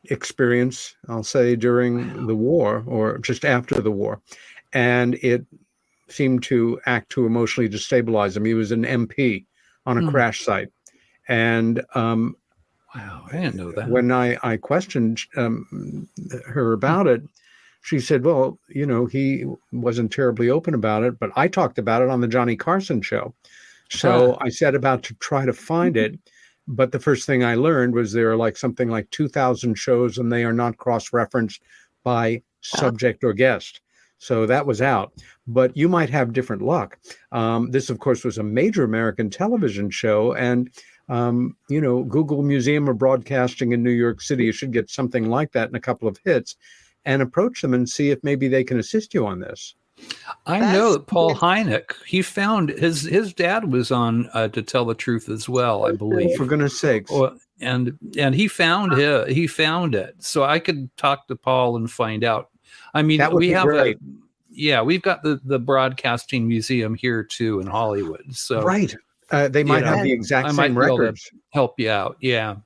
experience, I'll say, during the war or just after the war. And it seemed to act to emotionally destabilize him. He was an MP on a crash site. And wow, I didn't know that. When I questioned her about it, she said, well, he wasn't terribly open about it, but I talked about it on the Johnny Carson show. So I set about to try to find it. But the first thing I learned was there are like something like 2,000 shows, and they are not cross-referenced by subject or guest. So that was out. But you might have different luck. This, of course, was a major American television show, and Google Museum of Broadcasting in New York City, you should get something like that and a couple of hits, and approach them and see if maybe they can assist you on this. I know that Paul Hynek, he found his dad was on To Tell the Truth as well, I believe. For goodness sakes. And he found it. So I could talk to Paul and find out. I mean, we have great. We've got the Broadcasting Museum here too in Hollywood. So right. They might have the exact same records. Help you out. Yeah.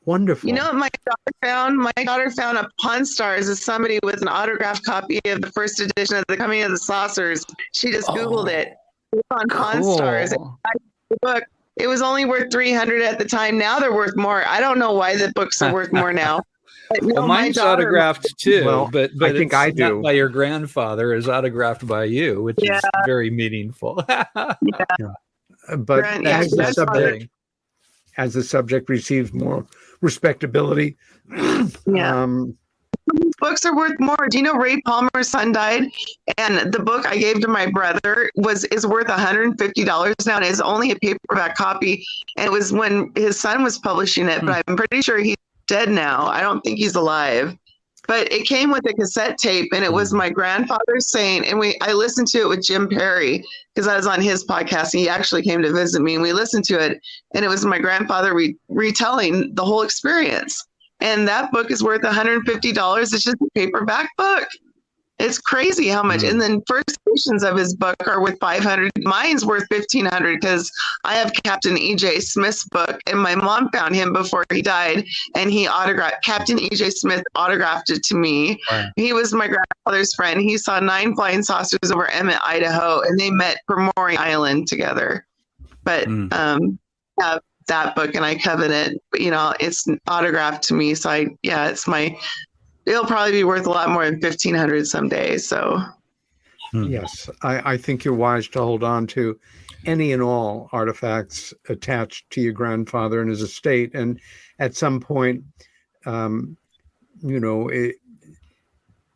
Wonderful. You know what my daughter found? My daughter found a Pawn Stars as somebody with an autographed copy of the first edition of The Coming of the Saucers. She just Googled it. It was on Pawn Stars. The book. It was only worth $300 at the time. Now they're worth more. I don't know why the books are worth more now. Well, mine's autographed too, but I think I do. Not by your grandfather, is autographed by you, which is very meaningful. But as the subject receives more respectability, books are worth more. Do you know Ray Palmer's son died, and the book I gave to my brother is worth $150 now, and it's only a paperback copy. And it was when his son was publishing it, but I'm pretty sure he's dead now. I don't think he's alive. But it came with a cassette tape, and it was my grandfather saying, and I listened to it with Jim Perry because I was on his podcast. And he actually came to visit me, and we listened to it, and it was my grandfather retelling the whole experience. And that book is worth $150. It's just a paperback book. It's crazy how much. And then first editions of his book are worth $500. Mine's worth $1,500 because I have Captain E.J. Smith's book, and my mom found him before he died, and Captain E.J. Smith autographed it to me. Wow. He was my grandfather's friend. He saw 9 flying saucers over Emmett, Idaho, and they met Pomori Island together. But that book, and I covet it. It's autographed to me, so it'll probably be worth a lot more than $1,500 someday. So, yes, I think you're wise to hold on to any and all artifacts attached to your grandfather and his estate. And at some point, if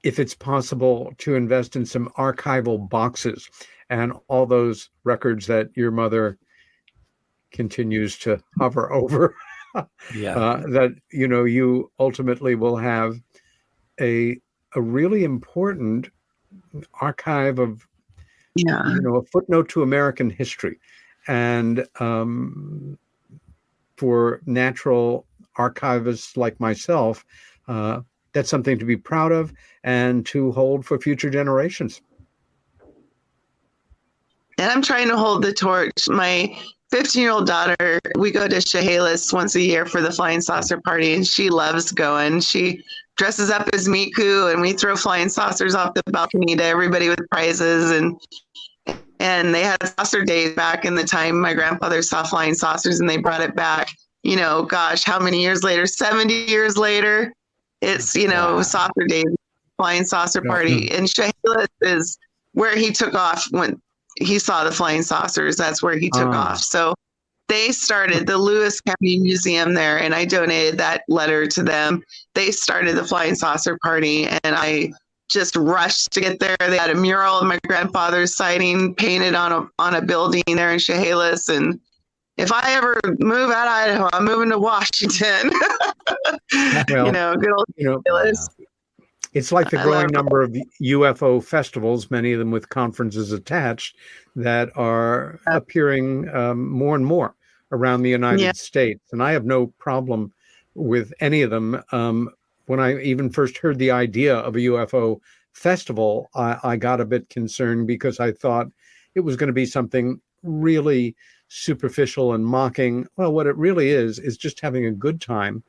it's possible to invest in some archival boxes and all those records that your mother continues to hover over, that you ultimately will have a really important archive of a footnote to American history. And for natural archivists like myself, that's something to be proud of and to hold for future generations. And I'm trying to hold the torch. My 15-year-old daughter, we go to Chehalis once a year for the Flying Saucer Party, and she loves going. She dresses up as Miku, and we throw flying saucers off the balcony to everybody with prizes. And they had saucer days back in the time my grandfather saw flying saucers, and they brought it back. How many years later? 70 years later, it's saucer days, Flying Saucer Party. And Chehalis is where he took off when he saw the flying saucers. That's where he took off. So they started the Lewis County Museum there, and I donated that letter to them. They started the Flying Saucer Party, and I just rushed to get there. They had a mural of my grandfather's sighting painted on a building there in Chehalis. And if I ever move out of Idaho, I'm moving to Washington. Well, good old Chehalis. It's like the growing number of UFO festivals, many of them with conferences attached, that are appearing more and more around the United States. And I have no problem with any of them. When I even first heard the idea of a UFO festival, I got a bit concerned because I thought it was going to be something really superficial and mocking. Well, what it really is just having a good time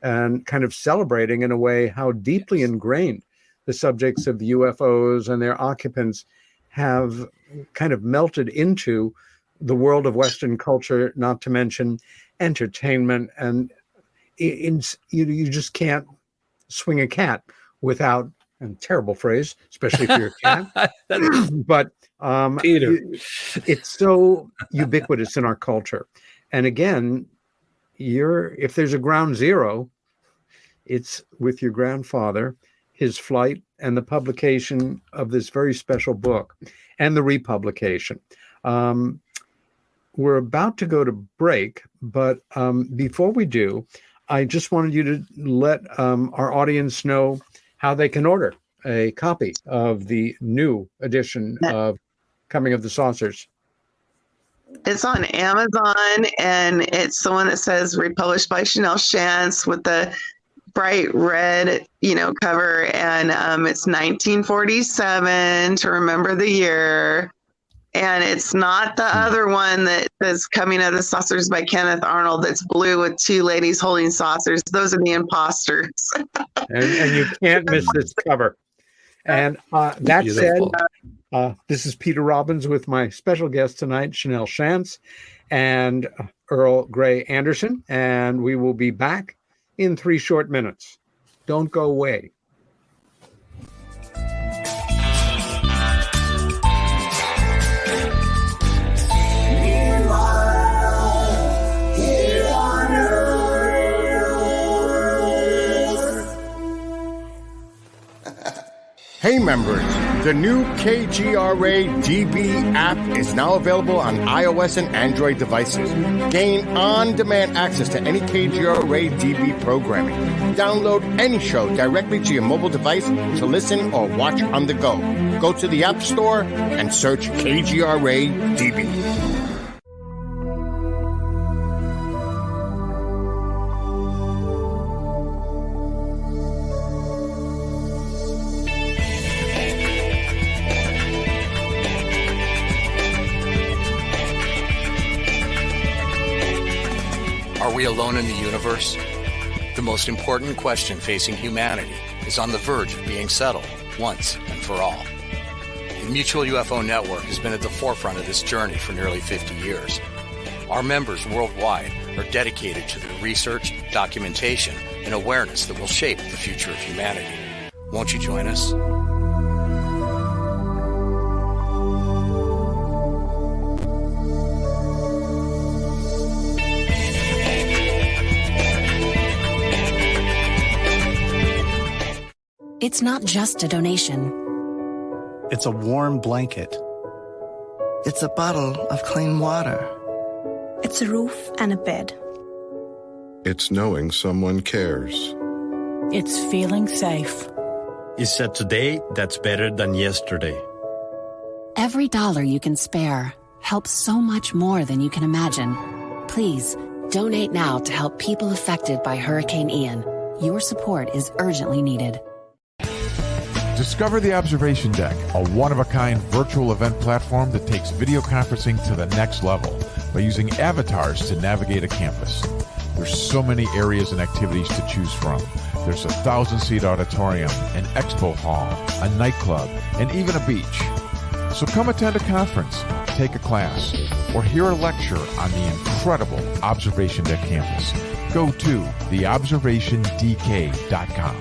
and kind of celebrating in a way how deeply ingrained the subjects of UFOs and their occupants have kind of melted into the world of Western culture, not to mention entertainment. And you just can't swing a cat without, and terrible phrase, especially for your cat, but Peter. It's so ubiquitous in our culture. And again, if there's a ground zero, it's with your grandfather, his flight, and the publication of this very special book, and the republication. We're about to go to break, but before we do, I just wanted you to let our audience know how they can order a copy of the new edition of Coming of the Saucers. It's on Amazon, and it's the one that says republished by Shanelle Schanz with the bright red, cover, and it's 1947 to remember the year. And it's not the other one that says Coming of the Saucers by Kenneth Arnold that's blue with two ladies holding saucers. Those are the imposters. and you can't miss this cover. And that Beautiful. said, this is Peter Robbins with my special guest tonight, Shanelle Schanz and Earl Gray Anderson. And we will be back in 3 short minutes. Don't go away. Hey members, the new KGRA DB app is now available on iOS and Android devices. Gain on-demand access to any KGRA DB programming. Download any show directly to your mobile device to listen or watch on the go. Go to the App Store and search KGRA DB. Are we alone in the universe? The most important question facing humanity is on the verge of being settled once and for all. The Mutual UFO Network has been at the forefront of this journey for nearly 50 years. Our members worldwide are dedicated to the research, documentation, and awareness that will shape the future of humanity. Won't you join us? It's not just a donation. It's a warm blanket. It's a bottle of clean water. It's a roof and a bed. It's knowing someone cares. It's feeling safe. It's a today that's better than yesterday. Every dollar you can spare helps so much more than you can imagine. Please, donate now to help people affected by Hurricane Ian. Your support is urgently needed. Discover the Observation Deck, a one-of-a-kind virtual event platform that takes video conferencing to the next level by using avatars to navigate a campus. There's so many areas and activities to choose from. There's a 1,000-seat auditorium, an expo hall, a nightclub, and even a beach. So come attend a conference, take a class, or hear a lecture on the incredible Observation Deck campus. Go to theobservationdk.com.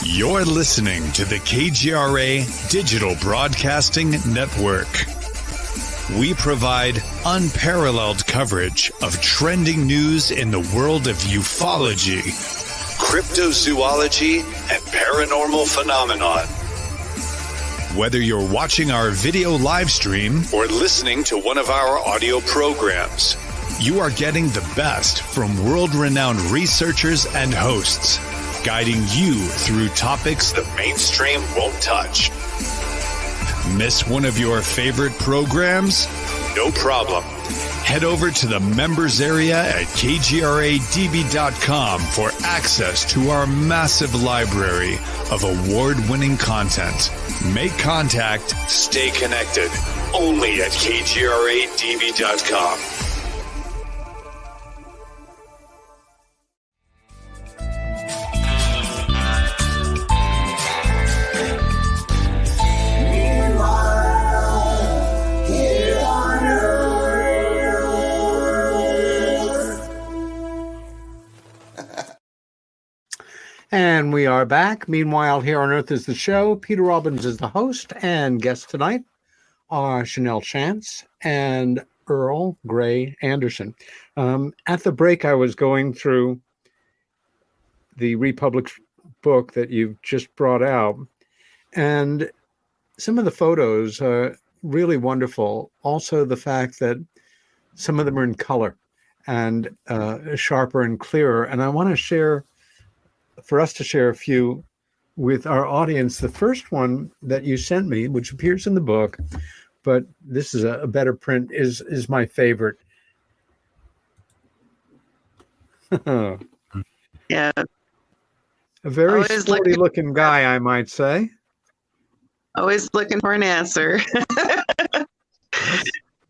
You're listening to the KGRA Digital Broadcasting Network. We provide unparalleled coverage of trending news in the world of ufology, cryptozoology, and paranormal phenomenon. Whether you're watching our video live stream or listening to one of our audio programs, you are getting the best from world-renowned researchers and hosts, guiding you through topics the mainstream won't touch. Miss one of your favorite programs? No problem. Head over to the members area at kgradb.com for access to our massive library of award-winning content. Make contact, stay connected, only at kgradb.com. And we are back. Meanwhile, Here on Earth is the show. Peter Robbins is the host, and guests tonight are Shanelle Schanz and Earl Gray Anderson. At the break, I was going through the republished book that you've just brought out, and some of the photos are really wonderful. Also, the fact that some of them are in color and sharper and clearer. And I want to share, for us to share a few with our audience. The first one that you sent me, which appears in the book, but this is a better print, is my favorite. Yeah. A very sporty looking guy, I might say. Always looking for an answer.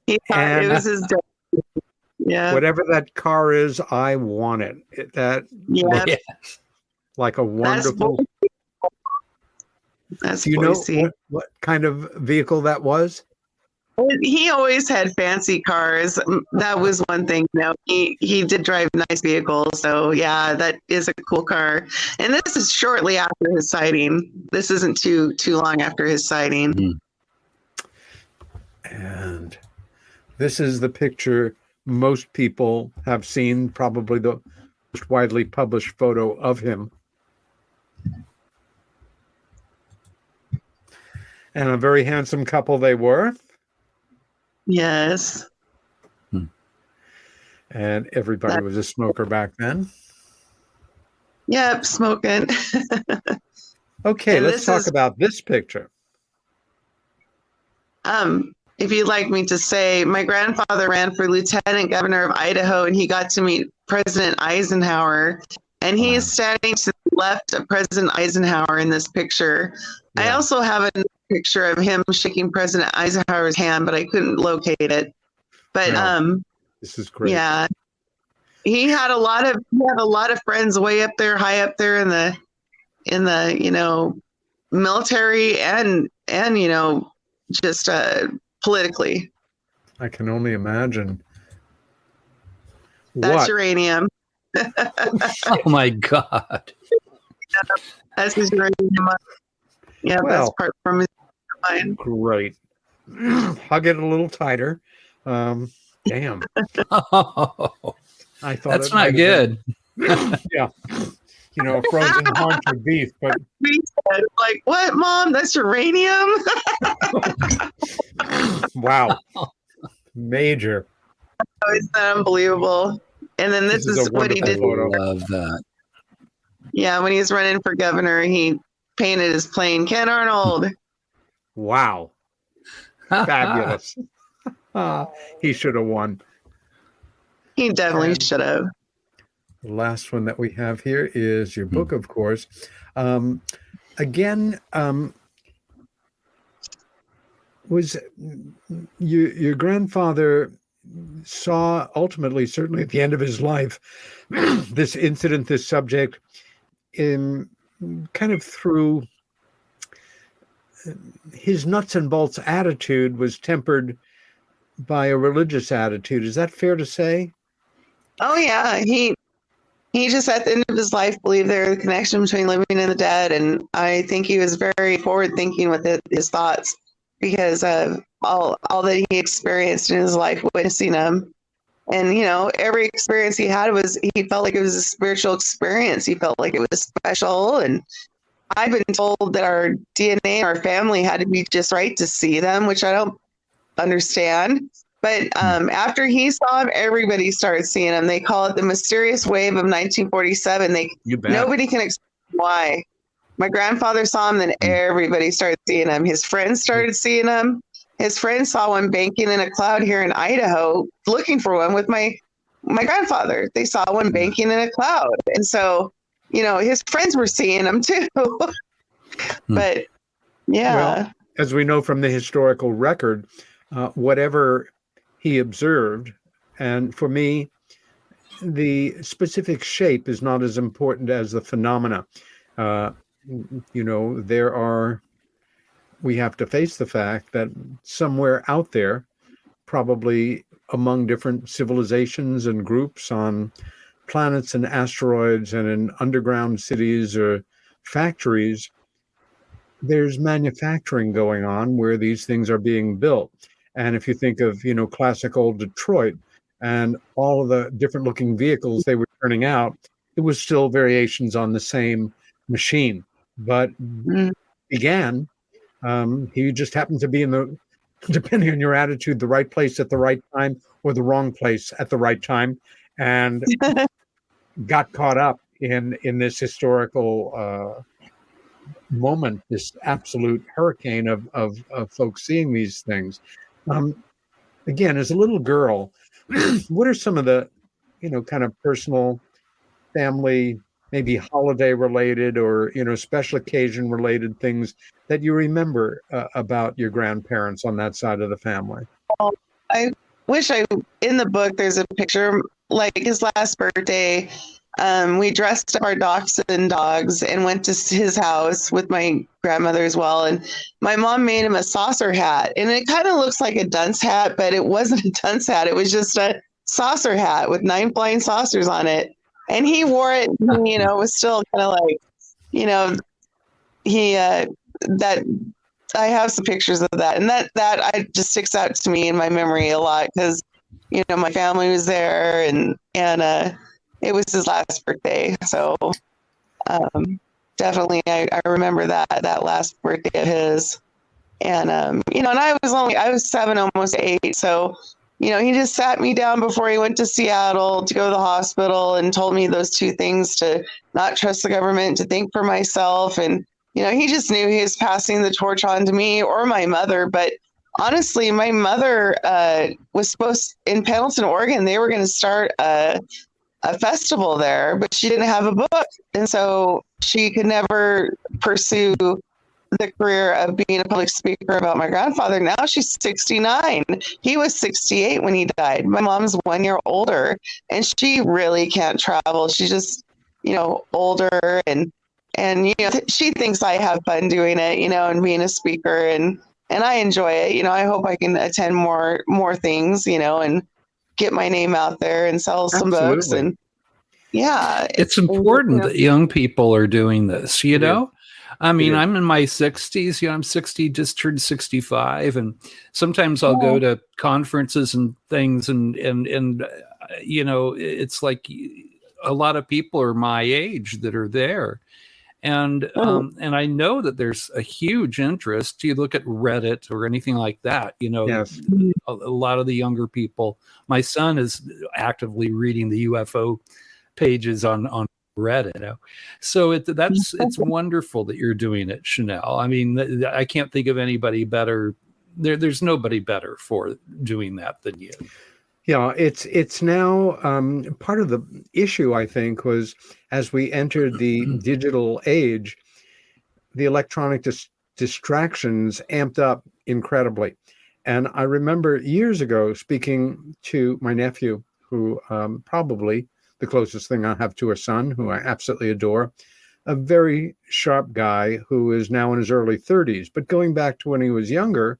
He thought it was his day. Yeah. Whatever that car is, I want it. Looks like a wonderful. That's Do you know what kind of vehicle that was? He always had fancy cars. That was one thing. He did drive nice vehicles. So yeah, that is a cool car. And this is shortly after his sighting. This isn't too long after his sighting. Mm-hmm. And this is the picture most people have seen, probably the most widely published photo of him. And a very handsome couple they were. Yes. And everybody was a smoker back then. Yep, smoking. Okay, let's talk about this picture. If you'd like me to say, my grandfather ran for lieutenant governor of Idaho, and he got to meet President Eisenhower. And he is standing to the left of President Eisenhower in this picture. Yeah. I also have a picture of him shaking President Eisenhower's hand, but I couldn't locate it. But this is great. Yeah, he had a lot of friends way up there, high up there in the military and just politically. I can only imagine. That's uranium. Oh my God. That's his uranium. Yeah, that's part from his mind. Great. Hug it a little tighter. Damn. Oh, I thought that's not good. Yeah. A frozen haunch of beef, but like, what, Mom? That's uranium? Wow. Major. Oh, isn't that unbelievable? And then this is what he did. I love that. Yeah, when he was running for governor, he painted his plane Ken Arnold. Wow. Fabulous. He should have won. He definitely should have. The last one that we have here is your book, of course. Again, was your grandfather saw ultimately, certainly at the end of his life, this incident, this subject, in kind of through his nuts and bolts attitude was tempered by a religious attitude. Is that fair to say? Oh yeah, he just at the end of his life believed there was a connection between living and the dead, and I think he was very forward thinking with his thoughts because of all that he experienced in his life, witnessing them. And every experience he had he felt like it was a spiritual experience. He felt like it was special. And I've been told that our DNA, our family had to be just right to see them, which I don't understand. But after he saw him, everybody started seeing him. They call it the mysterious wave of 1947. Nobody can explain why. My grandfather saw him, then everybody started seeing him. His friends started seeing him. His friends saw one banking in a cloud here in Idaho, looking for one with my grandfather. They saw one banking in a cloud. And so, his friends were seeing him too. But yeah. Well, as we know from the historical record, whatever he observed, and for me, the specific shape is not as important as the phenomena. We have to face the fact that somewhere out there, probably among different civilizations and groups on planets and asteroids and in underground cities or factories, there's manufacturing going on where these things are being built. And if you think of, classic old Detroit and all of the different looking vehicles they were turning out, it was still variations on the same machine. But began, he just happened to be depending on your attitude, the right place at the right time or the wrong place at the right time, and got caught up in this historical moment, this absolute hurricane of folks seeing these things. Again, as a little girl, what are some of the, kind of personal, family, maybe holiday related or, special occasion related things that you remember about your grandparents on that side of the family? I wish in the book, there's a picture, like his last birthday. We dressed up our dachshund dogs and went to his house with my grandmother as well. And my mom made him a saucer hat, and it kind of looks like a dunce hat, but it wasn't a dunce hat. It was just a saucer hat with 9 flying saucers on it. And he wore it, was still kind of like, that I have some pictures of that. And that I just sticks out to me in my memory a lot because, my family was there and it was his last birthday. So definitely I remember that last birthday of his. And, and I was 7, almost 8. So, he just sat me down before he went to Seattle to go to the hospital and told me those 2 things: to not trust the government, to think for myself. And, he just knew he was passing the torch on to me or my mother. But honestly, my mother was supposed, in Pendleton, Oregon, they were going to start a festival there, but she didn't have a book. And so she could never pursue the career of being a public speaker about my grandfather. Now she's 69. He was 68 when he died. My mom's 1 year older, and she really can't travel. She's just, older, and she thinks I have fun doing it, and being a speaker, and I enjoy it. I hope I can attend more things, and get my name out there and sell some books. And it's important that young people are doing this, I mean, I'm in my 60s, I'm 60, just turned 65. And sometimes I'll go to conferences and things and it's like a lot of people are my age that are there. And I know that there's a huge interest. You look at Reddit or anything like that, Yes. A lot of the younger people. My son is actively reading the UFO pages on Reddit. So it's wonderful that you're doing it, Shanelle. I mean, I can't think of anybody better. There's nobody better for doing that than you. Yeah, it's now part of the issue, I think, was as we entered the digital age, the electronic distractions amped up incredibly. And I remember years ago speaking to my nephew, who probably the closest thing I have to a son, who I absolutely adore, a very sharp guy who is now in his early 30s. But going back to when he was younger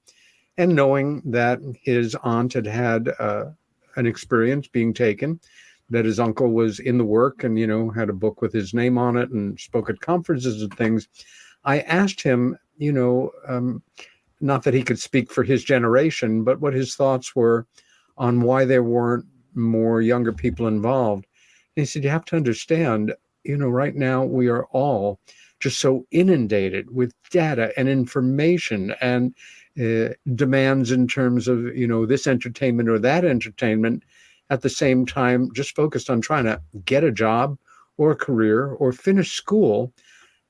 and knowing that his aunt had an experience being taken, that his uncle was in the work and, had a book with his name on it and spoke at conferences and things, I asked him, not that he could speak for his generation, but what his thoughts were on why there weren't more younger people involved. And he said, you have to understand, right now we are all just so inundated with data and information and demands in terms of, this entertainment or that entertainment, at the same time, just focused on trying to get a job or a career or finish school.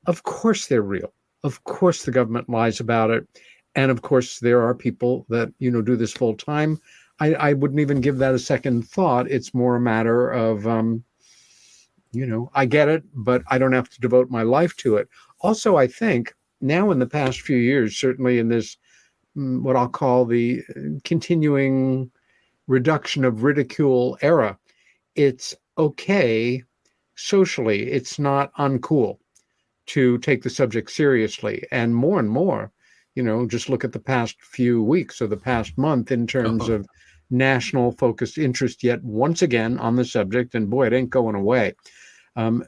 Of course they're real. Of course the government lies about it. And of course there are people that, do this full time. I wouldn't even give that a second thought. It's more a matter of, I get it, but I don't have to devote my life to it. Also, I think now in the past few years, certainly in this, what I'll call the continuing reduction of ridicule era, it's okay socially. It's not uncool to take the subject seriously. And more, just look at the past few weeks or the past month in terms of national focused interest yet once again on the subject. And boy, it ain't going away.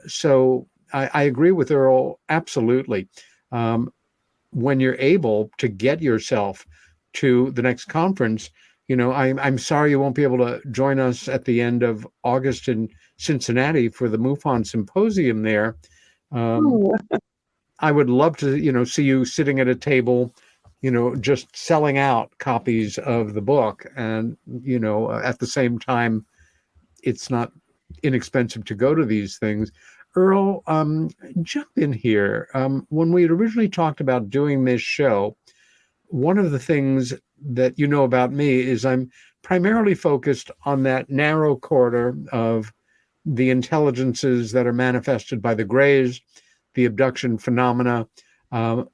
So I agree with Earl, absolutely. When you're able to get yourself to the next conference. I'm sorry you won't be able to join us at the end of August in Cincinnati for the MUFON symposium there. I would love to, see you sitting at a table, just selling out copies of the book. And, at the same time, it's not inexpensive to go to these things. Earl, jump in here. When we had originally talked about doing this show, one of the things that you know about me is I'm primarily focused on that narrow corridor of the intelligences that are manifested by the Greys, the abduction phenomena,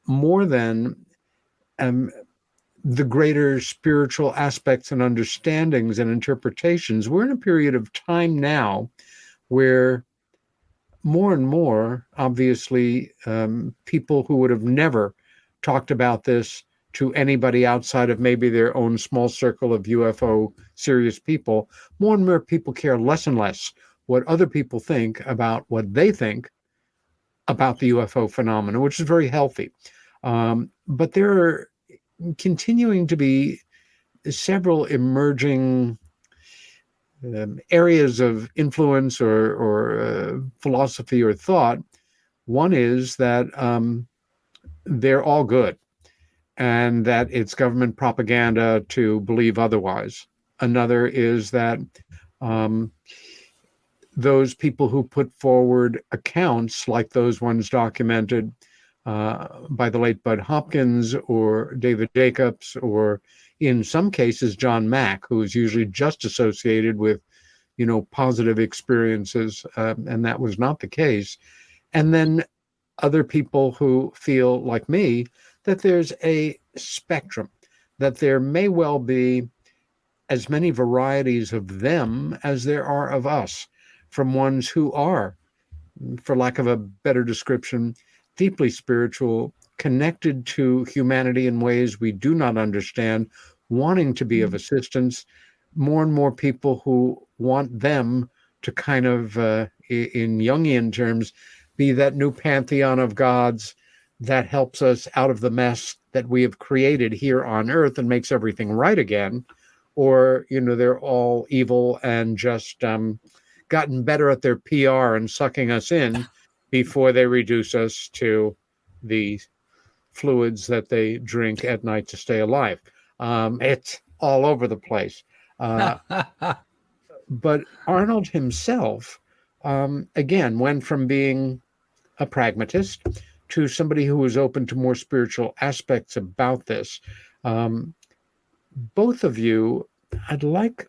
more than the greater spiritual aspects and understandings and interpretations. We're in a period of time now where more and more, obviously, people who would have never talked about this to anybody outside of maybe their own small circle of UFO serious people, more and more people care less and less what other people think about what they think about the UFO phenomenon, which is very healthy. But there are continuing to be several emerging areas of influence or philosophy or thought. One is that they're all good and that it's government propaganda to believe otherwise. Another is that those people who put forward accounts like those ones documented by the late Bud Hopkins or David Jacobs, or in some cases, John Mack, who is usually just associated with, positive experiences, and that was not the case. And then other people who feel like me that there's a spectrum, that there may well be as many varieties of them as there are of us, from ones who are, for lack of a better description, deeply spiritual, connected to humanity in ways we do not understand, wanting to be of assistance, more and more people who want them to kind of, in Jungian terms, be that new pantheon of gods that helps us out of the mess that we have created here on Earth and makes everything right again. Or, they're all evil and just gotten better at their PR and sucking us in before they reduce us to the fluids that they drink at night to stay alive. It's all over the place. But Arnold himself, again, went from being a pragmatist to somebody who was open to more spiritual aspects about this. Both of you, I'd like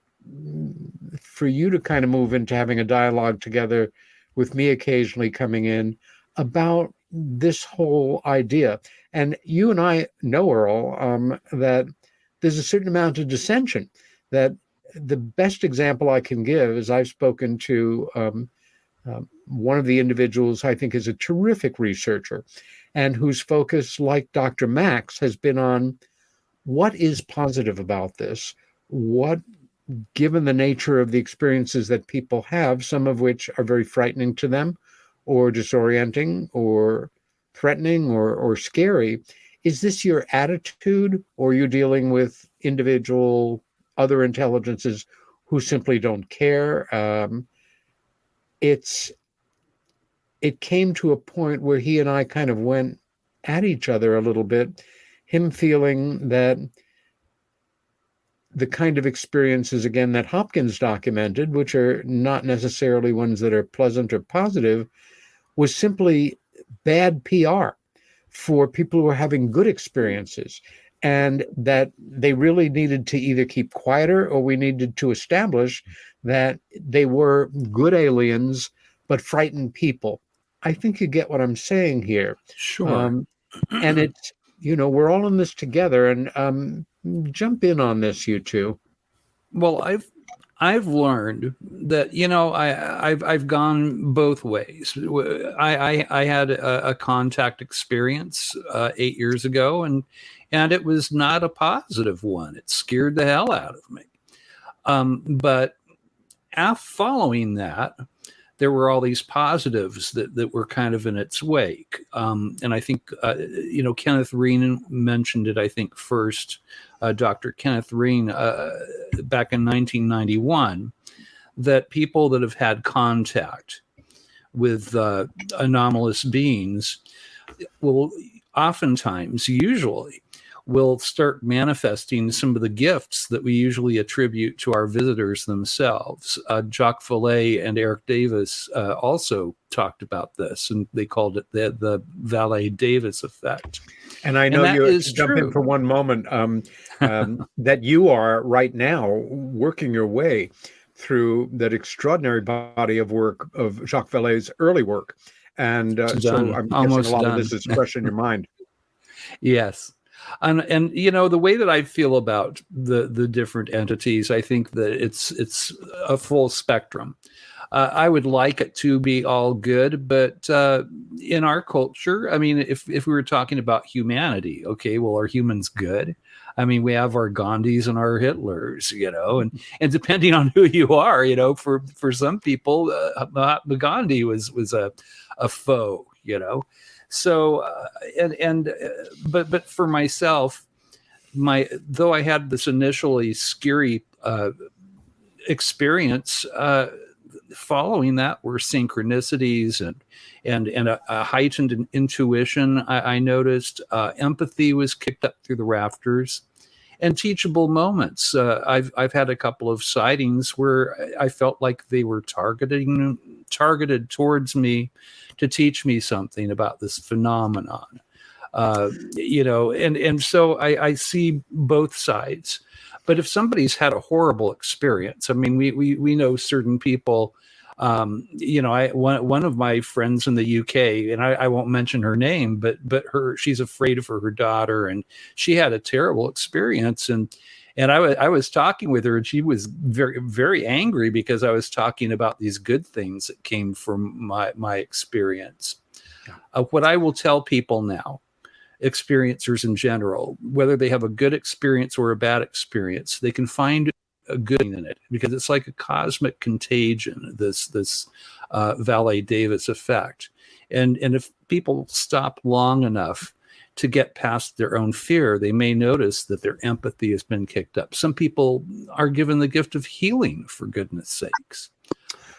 for you to kind of move into having a dialogue together with me occasionally coming in about this whole idea. And you and I know, Earl, that there's a certain amount of dissension. That the best example I can give is I've spoken to one of the individuals I think is a terrific researcher and whose focus, like Dr. Max, has been on what is positive about this, what, given the nature of the experiences that people have, some of which are very frightening to them or disorienting or threatening or scary, is this your attitude, or are you dealing with individual other intelligences who simply don't care? It came to a point where he and I kind of went at each other a little bit, him feeling that the kind of experiences, again, that Hopkins documented, which are not necessarily ones that are pleasant or positive, was simply bad PR for people who were having good experiences, and that they really needed to either keep quieter or we needed to establish that they were good aliens but frightened people. I think you get what I'm saying here. Sure. And it's, we're all in this together, and jump in on this, you two. Well, I've learned that, I've gone both ways. I had a contact experience 8 years ago, and it was not a positive one. It scared the hell out of me. But following that, there were all these positives that were kind of in its wake. And I think, Kenneth Reen mentioned it, I think, first Dr. Kenneth Reen, back in 1991, that people that have had contact with anomalous beings will oftentimes, usually, will start manifesting some of the gifts that we usually attribute to our visitors themselves. Jacques Vallée and Eric Davis also talked about this, and they called it the Vallée-Davis effect. And I know you jump in for one moment, that you are right now working your way through that extraordinary body of work of Jacques Vallée's early work. And so I'm guessing a lot of this is fresh in your mind. Yes. And you know, the way that I feel about the different entities, I think that it's a full spectrum. I would like it to be all good, but in our culture, I mean, if we were talking about humanity, okay, well, are humans good? I mean, we have our Gandhis and our Hitlers, you know, and depending on who you are, you know, for some people, Mahatma Gandhi was a foe, you know. So, but for myself, though I had this initially scary experience, following that were synchronicities and a heightened intuition. I noticed empathy was kicked up through the rafters, and teachable moments. I've had a couple of sightings where I felt like they were targeted towards me to teach me something about this phenomenon. You know, and so I see both sides. But if somebody's had a horrible experience, I mean, we know certain people. You know, one of my friends in the UK, and I won't mention her name, but she's afraid for her daughter, and she had a terrible experience, and I was talking with her, and she was very, very angry because I was talking about these good things that came from my experience. What I will tell people now, experiencers in general, whether they have a good experience or a bad experience, they can find a good thing in it, because it's like a cosmic contagion, this Vallée-Davis effect. And if people stop long enough to get past their own fear, they may notice that their empathy has been kicked up. Some people are given the gift of healing, for goodness sakes.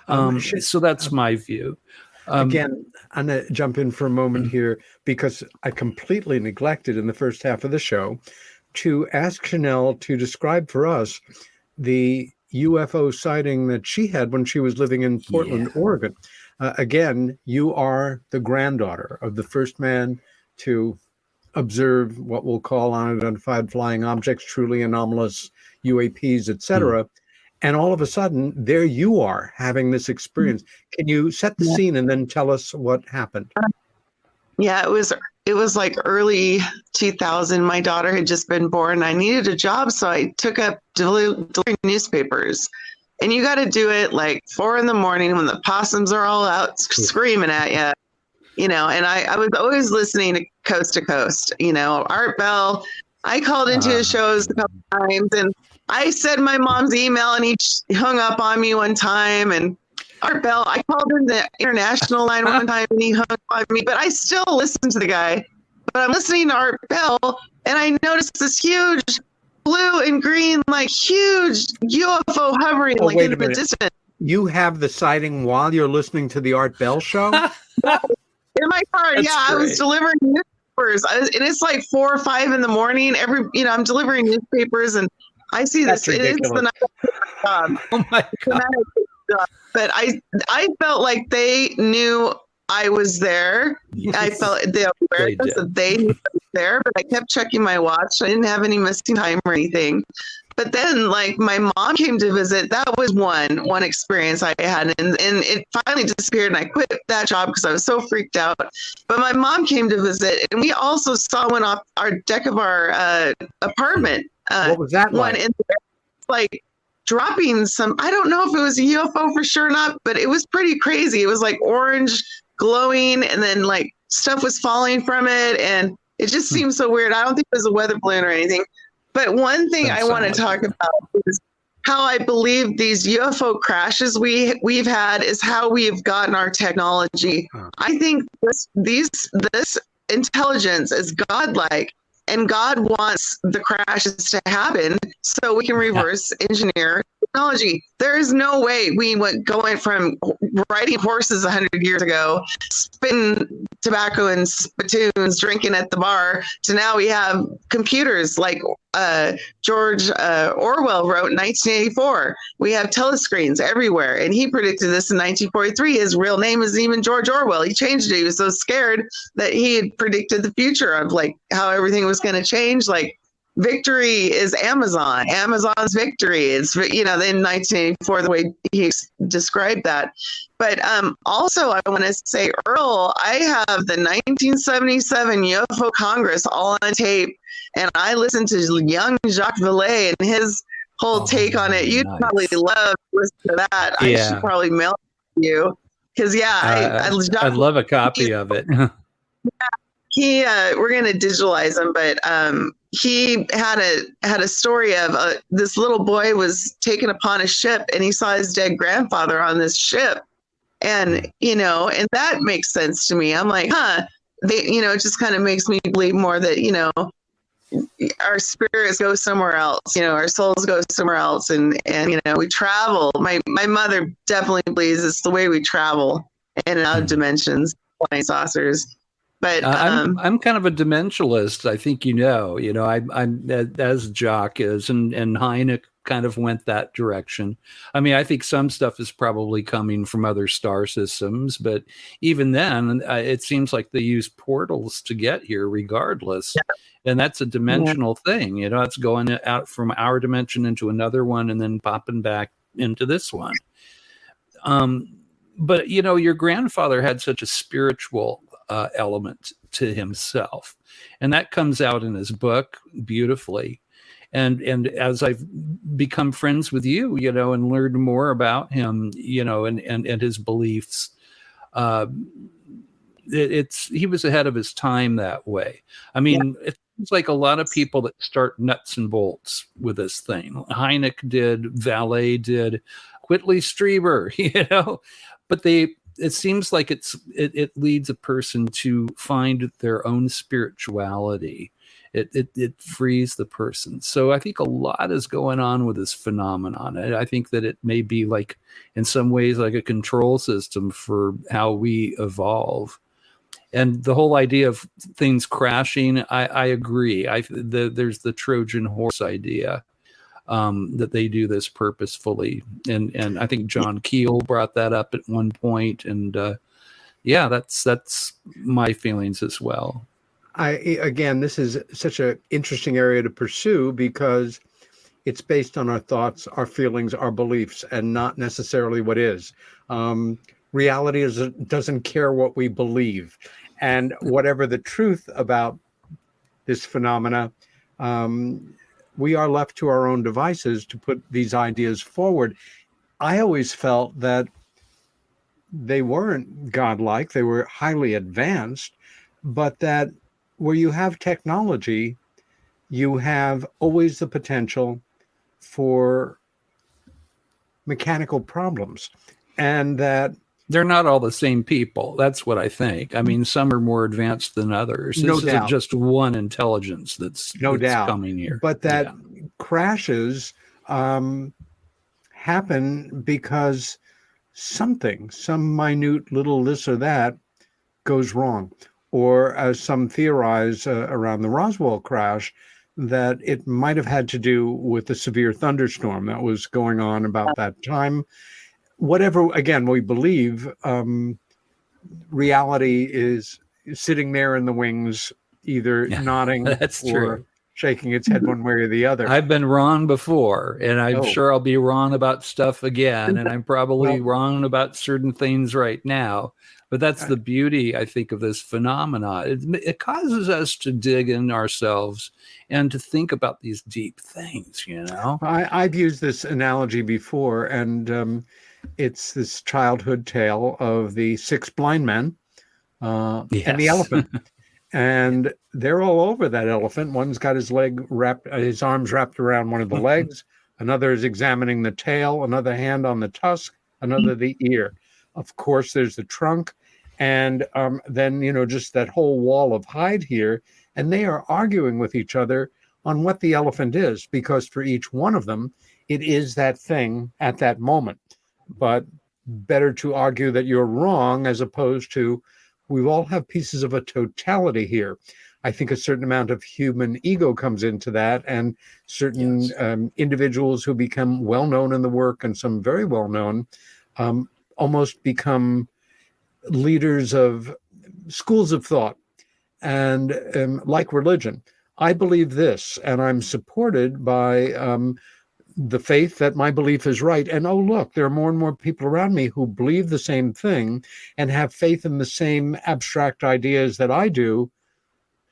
So that's my view. Again, I'm going to jump in for a moment here, because I completely neglected in the first half of the show to ask Shanelle to describe for us the UFO sighting that she had when she was living in Portland, Oregon. Again, you are the granddaughter of the first man to observe what we'll call unidentified flying objects, truly anomalous UAPs, etc. And all of a sudden, there you are having this experience. Can you set the scene and then tell us what happened? Yeah, it was like early 2000. My daughter had just been born. I needed a job, so I took up delivering newspapers. And you got to do it like 4 a.m. when the possums are all out screaming at you, you know. And I was always listening to Coast, you know, Art Bell. I called into his shows a couple times, and I said my mom's email, and he hung up on me one time. And Art Bell, I called in the international line one time, and he hung up on me, but I still listen to the guy. But I'm listening to Art Bell, and I noticed this huge blue and green, like huge UFO hovering like in the distance. You have the sighting while you're listening to the Art Bell show? In my car, That's yeah, great. I was delivering newspapers. And it's like 4 or 5 in the morning. I'm delivering newspapers, and I see this. It is the night job. Oh my God. But I felt like they knew I was there. Yes. I felt the awareness that they knew I was there, but I kept checking my watch. I didn't have any missing time or anything. But then, like, my mom came to visit. That was one experience I had, and it finally disappeared, and I quit that job because I was so freaked out. But my mom came to visit, and we also saw one off our deck of our apartment. What was that one like? in there, like dropping some. I don't know if it was a UFO for sure or not, but it was pretty crazy. It was like orange, glowing, and then like stuff was falling from it, and it just seemed so weird. I don't think it was a weather balloon or anything. But one thing I want to talk about is how I believe these UFO crashes we've had is how we've gotten our technology. I think this intelligence is godlike, And God wants the crashes to happen so we can reverse engineer technology. There is no way we went going from riding horses 100 years ago, spitting tobacco and spittoons, drinking at the bar, to now we have computers like George Orwell wrote in 1984. We have telescreens everywhere, and he predicted this in 1943. His real name isn't even George Orwell. He changed it. He was so scared that he had predicted the future of like how everything was going to change. Like victory is Amazon. Amazon's victory. It's, you know, in 1984, the way he described that. But also, I want to say, Earl, I have the 1977 UFO Congress all on tape, and I listened to young Jacques Vallée and his whole take on it. You'd probably love to listen to that. I should probably mail it to you. Because, I'd love a copy of it. We're going to digitalize him, but he had a story of this little boy was taken upon a ship, and he saw his dead grandfather on this ship. And, you know, and that makes sense to me. I'm like, it just kind of makes me believe more that, you know, our spirits go somewhere else, you know, our souls go somewhere else. And you know, we travel. My mother definitely believes it's the way we travel in and out of dimensions, flying saucers. But I'm kind of a dimensionalist. I think you know, I'm as Jock is, and Hynek kind of went that direction. I mean, I think some stuff is probably coming from other star systems, but even then, it seems like they use portals to get here, regardless. Yeah. And that's a dimensional thing. You know, it's going out from our dimension into another one, and then popping back into this one. But you know, your grandfather had such a spiritual element to himself, and that comes out in his book beautifully. And as I've become friends with you, you know, and learned more about him, you know, and his beliefs, he was ahead of his time that way. I mean, it seems like a lot of people that start nuts and bolts with this thing. Hynek did, Vallée did, Whitley Strieber, you know, but it seems like it leads a person to find their own spirituality. It frees the person. So I think a lot is going on with this phenomenon. I think that it may be like, in some ways, like a control system for how we evolve. And the whole idea of things crashing, I agree. There's the Trojan horse idea. That they do this purposefully, and I think John Keel brought that up at one point, and that's my feelings as well. Again, this is such an interesting area to pursue because it's based on our thoughts, our feelings, our beliefs, and not necessarily what is. Reality doesn't care what we believe, and whatever the truth about this phenomena, we are left to our own devices to put these ideas forward. I always felt that they weren't godlike, they were highly advanced, but that where you have technology, you have always the potential for mechanical problems, and that they're not all the same people. That's what I think. I mean, some are more advanced than others. No this doubt. Isn't just one intelligence that's coming here. But that crashes happen because some minute little this or that goes wrong. Or as some theorize around the Roswell crash, that it might have had to do with the severe thunderstorm that was going on about that time. Whatever, again, we believe, reality is sitting there in the wings, either nodding or shaking its head one way or the other. I've been wrong before, and I'm sure I'll be wrong about stuff again, and I'm probably wrong about certain things right now. But that's the beauty, I think, of this phenomenon. It causes us to dig in ourselves and to think about these deep things, you know? I've used this analogy before, and it's this childhood tale of the 6 blind men and the elephant. And they're all over that elephant. One's got his arms wrapped around one of the legs. Another is examining the tail, another hand on the tusk, another the ear. Of course, there's the trunk. And then, you know, just that whole wall of hide here. and they are arguing with each other on what the elephant is, because for each one of them, it is that thing at that moment. But better to argue that you're wrong as opposed to we all have pieces of a totality here. I think a certain amount of human ego comes into that, and certain individuals who become well-known in the work, and some very well-known, almost become leaders of schools of thought. And like religion, I believe this, and I'm supported by the faith that my belief is right. And oh, look, there are more and more people around me who believe the same thing and have faith in the same abstract ideas that I do.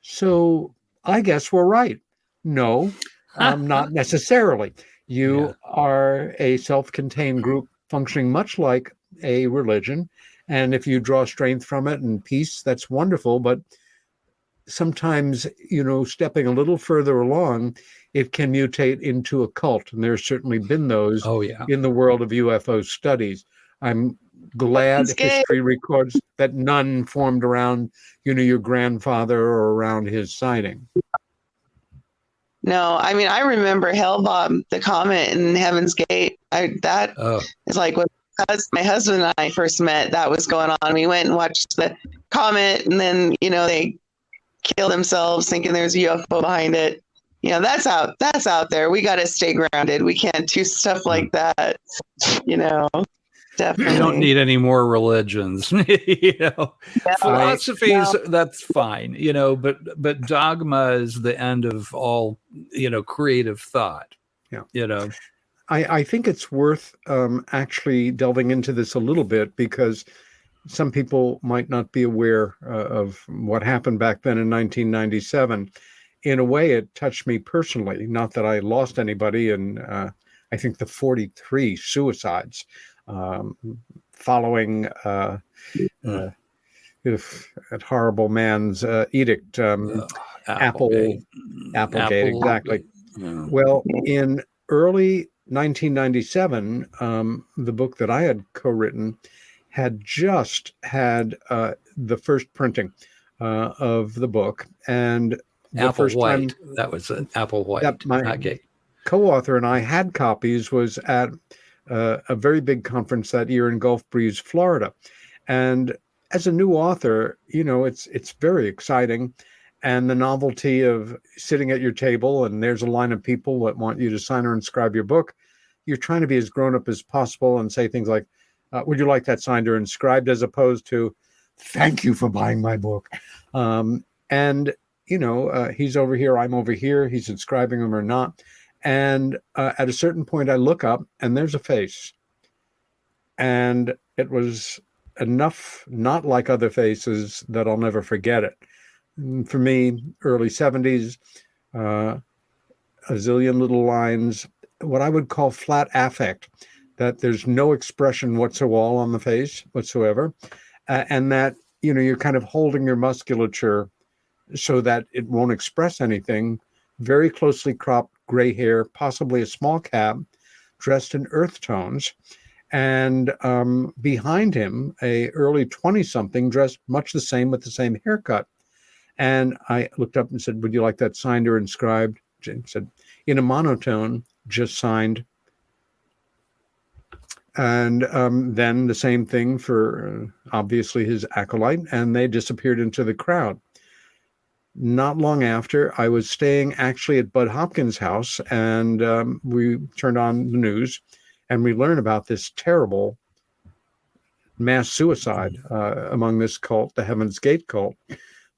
So I guess we're right. No, not necessarily. You are a self-contained group functioning much like a religion. And if you draw strength from it and peace, that's wonderful. But sometimes, stepping a little further along, it can mutate into a cult. And there's certainly been those in the world of UFO studies. I'm glad history records that none formed around, your grandfather or around his sighting. No, I mean, I remember Hellbomb, the comet in Heaven's Gate. Is like when my husband and I first met, that was going on. We went and watched the comet, and then, they killed themselves thinking there's a UFO behind it. That's out there. We got to stay grounded. We can't do stuff like that. Definitely. We don't need any more religions. Philosophies, that's fine, but dogma is the end of all, creative thought. Yeah. I think it's worth actually delving into this a little bit, because some people might not be aware of what happened back then in 1997. In a way, it touched me personally. Not that I lost anybody in, I think, the 43 suicides following that horrible man's edict, Applegate, exactly. Yeah. Well, in early 1997, the book that I had co-written had just had the first printing of the book, and the first Applewhite. That was an Applewhite. My co-author and I had copies. Was at a very big conference that year in Gulf Breeze, Florida, and as a new author, it's very exciting, and the novelty of sitting at your table and there's a line of people that want you to sign or inscribe your book. You're trying to be as grown up as possible and say things like, would you like that signed or inscribed, as opposed to, thank you for buying my book. He's over here, I'm over here, he's inscribing them or not. And at a certain point, I look up and there's a face. And it was enough not like other faces that I'll never forget it. And for me, early 70s, a zillion little lines, what I would call flat affect, that there's no expression whatsoever on the face whatsoever. And that, you're kind of holding your musculature so that it won't express anything. Very closely cropped gray hair, possibly a small cap, dressed in earth tones. And behind him, a early 20-something dressed much the same with the same haircut. And I looked up and said, would you like that signed or inscribed? Jane said, in a monotone, just signed. And then the same thing for obviously his acolyte, and they disappeared into the crowd. Not long after, I was staying actually at Bud Hopkins' house, and we turned on the news, and we learned about this terrible mass suicide among this cult, the Heaven's Gate cult.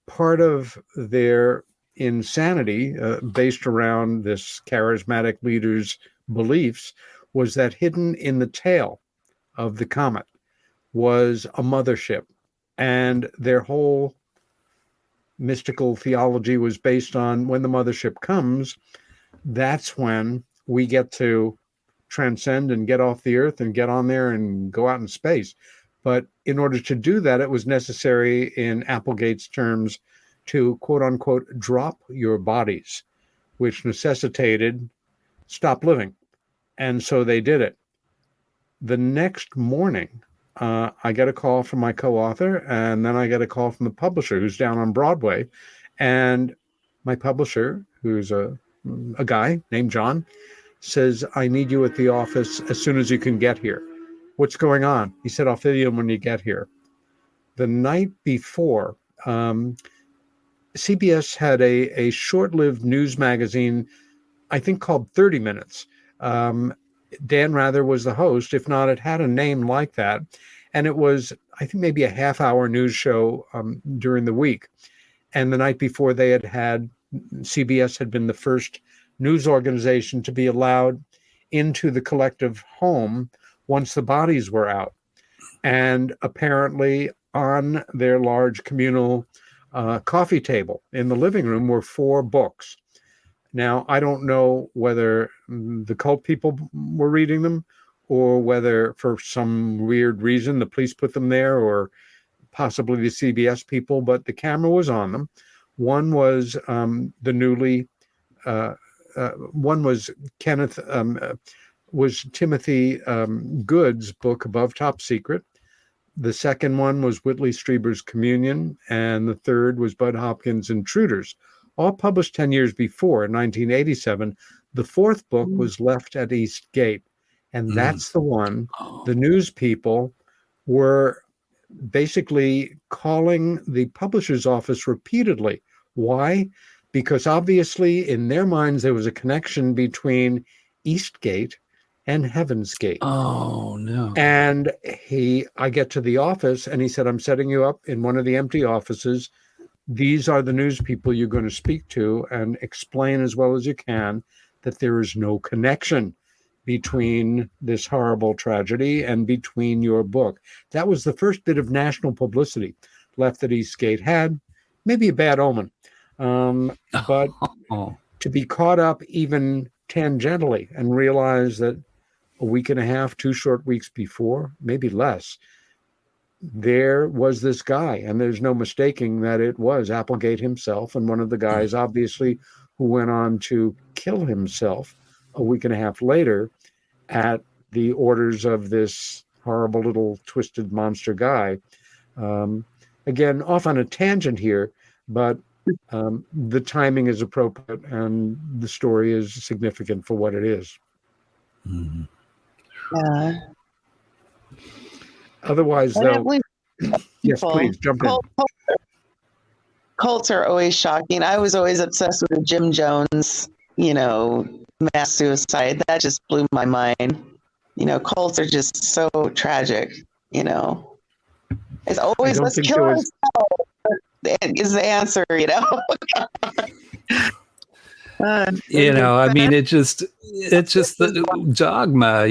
Part of their insanity, based around this charismatic leader's beliefs, was that hidden in the tail of the comet was a mothership, and their whole mystical theology was based on, when the mothership comes, that's when we get to transcend and get off the earth and get on there and go out in space. But in order to do that, it was necessary, in Applegate's terms, to quote unquote drop your bodies, which necessitated stop living. And so they did it. The next morning, I get a call from my co-author, and then I get a call from the publisher who's down on Broadway. And my publisher, who's a guy named John, says, I need you at the office as soon as you can get here. What's going on? He said, I'll fill you in when you get here. The night before, CBS had a short-lived news magazine, I think called 30 Minutes. Dan Rather was the host. If not, it had a name like that. And it was, I think, maybe a half-hour news show during the week. And the night before, CBS had been the first news organization to be allowed into the collective home once the bodies were out. And apparently on their large communal coffee table in the living room were 4 books. Now, I don't know whether the cult people were reading them or whether for some weird reason the police put them there, or possibly the CBS people, but the camera was on them. One was one was Timothy Good's book, Above Top Secret. The second one was Whitley Strieber's Communion, and the third was Bud Hopkins' Intruders, all published 10 years before, in 1987. The fourth book was Left at East Gate, and that's the one the news people were basically calling the publisher's office repeatedly. Why? Because obviously in their minds there was a connection between Eastgate and Heaven's Gate. Oh, no. And I get to the office and he said, I'm setting you up in one of the empty offices. These are the news people you're going to speak to, and explain as well as you can that there is no connection between this horrible tragedy and between your book. That was the first bit of national publicity Left at Eastgate had. Maybe a bad omen. But to be caught up even tangentially and realize that a week and a half, 2 short weeks before, maybe less, there was this guy, and there's no mistaking that it was Applegate himself, and one of the guys, obviously, who went on to kill himself a week and a half later at the orders of this horrible little twisted monster guy. Again, off on a tangent here, but the timing is appropriate and the story is significant for what it is. Mm-hmm. Yeah. Otherwise, though, yes, please jump in. Cults are always shocking. I was always obsessed with Jim Jones, mass suicide. That just blew my mind. Cults are just so tragic. It's always let's kill ourselves is the answer. I mean, it's just the dogma.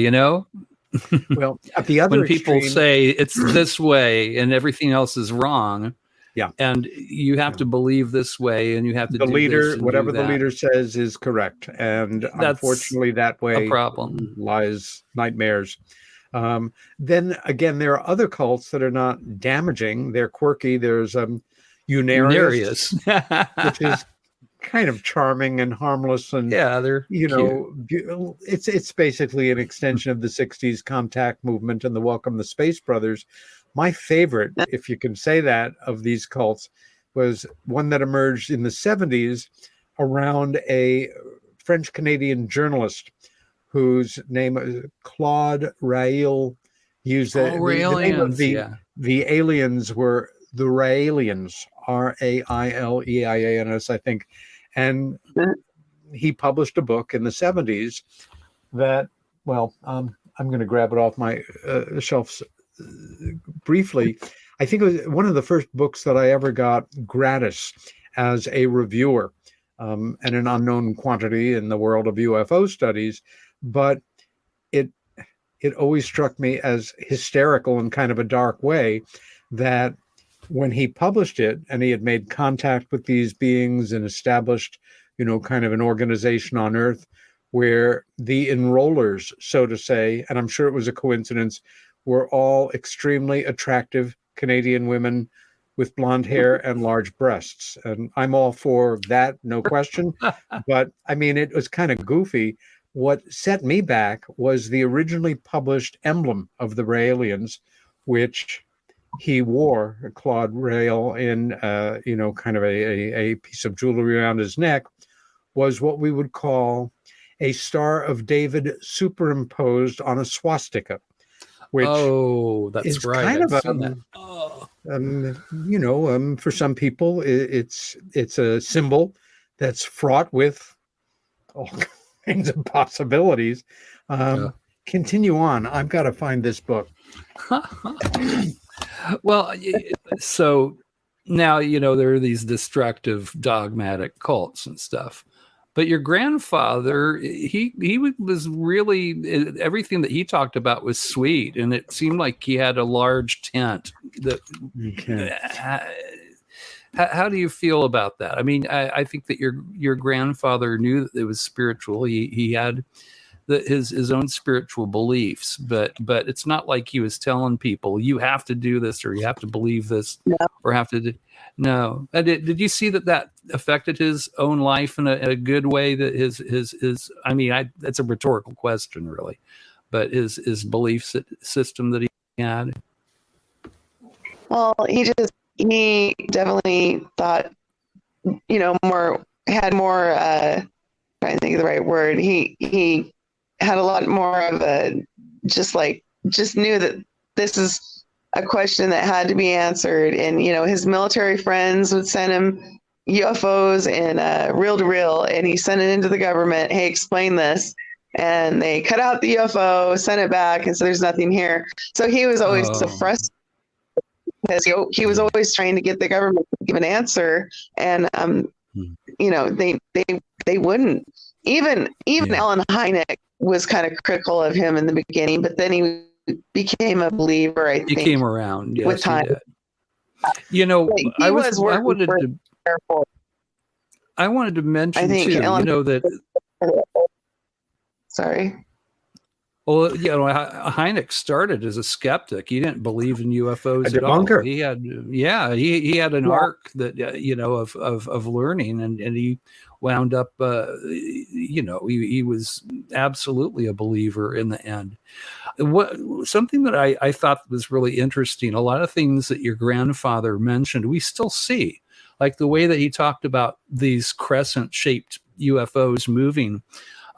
Well, at the other when people extreme, say it's this way and everything else is wrong, yeah, and you have to believe this way, and you have to the do leader, this and whatever do the that. leader says is correct, and unfortunately, that way a problem. lies nightmares. Then again, there are other cults that are not damaging; they're quirky. There's Unarius, which is kind of charming and harmless, and they're it's basically an extension of the 60s contact movement and the Welcome the Space Brothers. My favorite, if you can say that, of these cults was one that emerged in the 70s around a French Canadian journalist whose name is Claude Rail. Used the name of the aliens were the Raelians, Railians, I think. And he published a book in the 70s that, I'm going to grab it off my shelves briefly. I think it was one of the first books that I ever got gratis as a reviewer, and an unknown quantity in the world of UFO studies. But it always struck me as hysterical in kind of a dark way that when he published it and he had made contact with these beings and established, kind of an organization on Earth where the enrollers, so to say, and I'm sure it was a coincidence, were all extremely attractive Canadian women with blonde hair and large breasts. And I'm all for that, no question. But I mean, it was kind of goofy. What set me back was the originally published emblem of the Raelians, which he wore a clawed rail in, kind of a piece of jewelry around his neck, was what we would call a Star of David superimposed on a swastika, which that's is right. kind I've of seen that. for some people, it's a symbol that's fraught with all kinds of possibilities. Continue on. I've got to find this book. Well, so now, there are these destructive dogmatic cults and stuff. But your grandfather, he was really, everything that he talked about was sweet. And it seemed like he had a large tent. How do you feel about that? I mean, I think that your grandfather knew that it was spiritual. He had his own spiritual beliefs, but it's not like he was telling people you have to do this or you have to believe this or have to do. No. Did you see that affected his own life in a good way? That his that's a rhetorical question, really, but his belief system that he had. Well, he definitely thought, had more. Trying to think of the right word. He had a lot more of a just knew that this is a question that had to be answered. And, his military friends would send him UFOs and reel to reel, and he sent it into the government. Hey, explain this. And they cut out the UFO, sent it back, and so there's nothing here. So he was always so frustrated because he was always trying to get the government to give an answer. And, they wouldn't. Even Ellen Hynek was kind of critical of him in the beginning, but then he became a believer. I think he came around with time. I wanted to mention too. That. Sorry. Well, Hynek started as a skeptic. He didn't believe in UFOs at all. He had, he had an arc that of learning, and he wound up, he was absolutely a believer in the end. Something that I thought was really interesting. A lot of things that your grandfather mentioned, we still see, like the way that he talked about these crescent-shaped UFOs moving.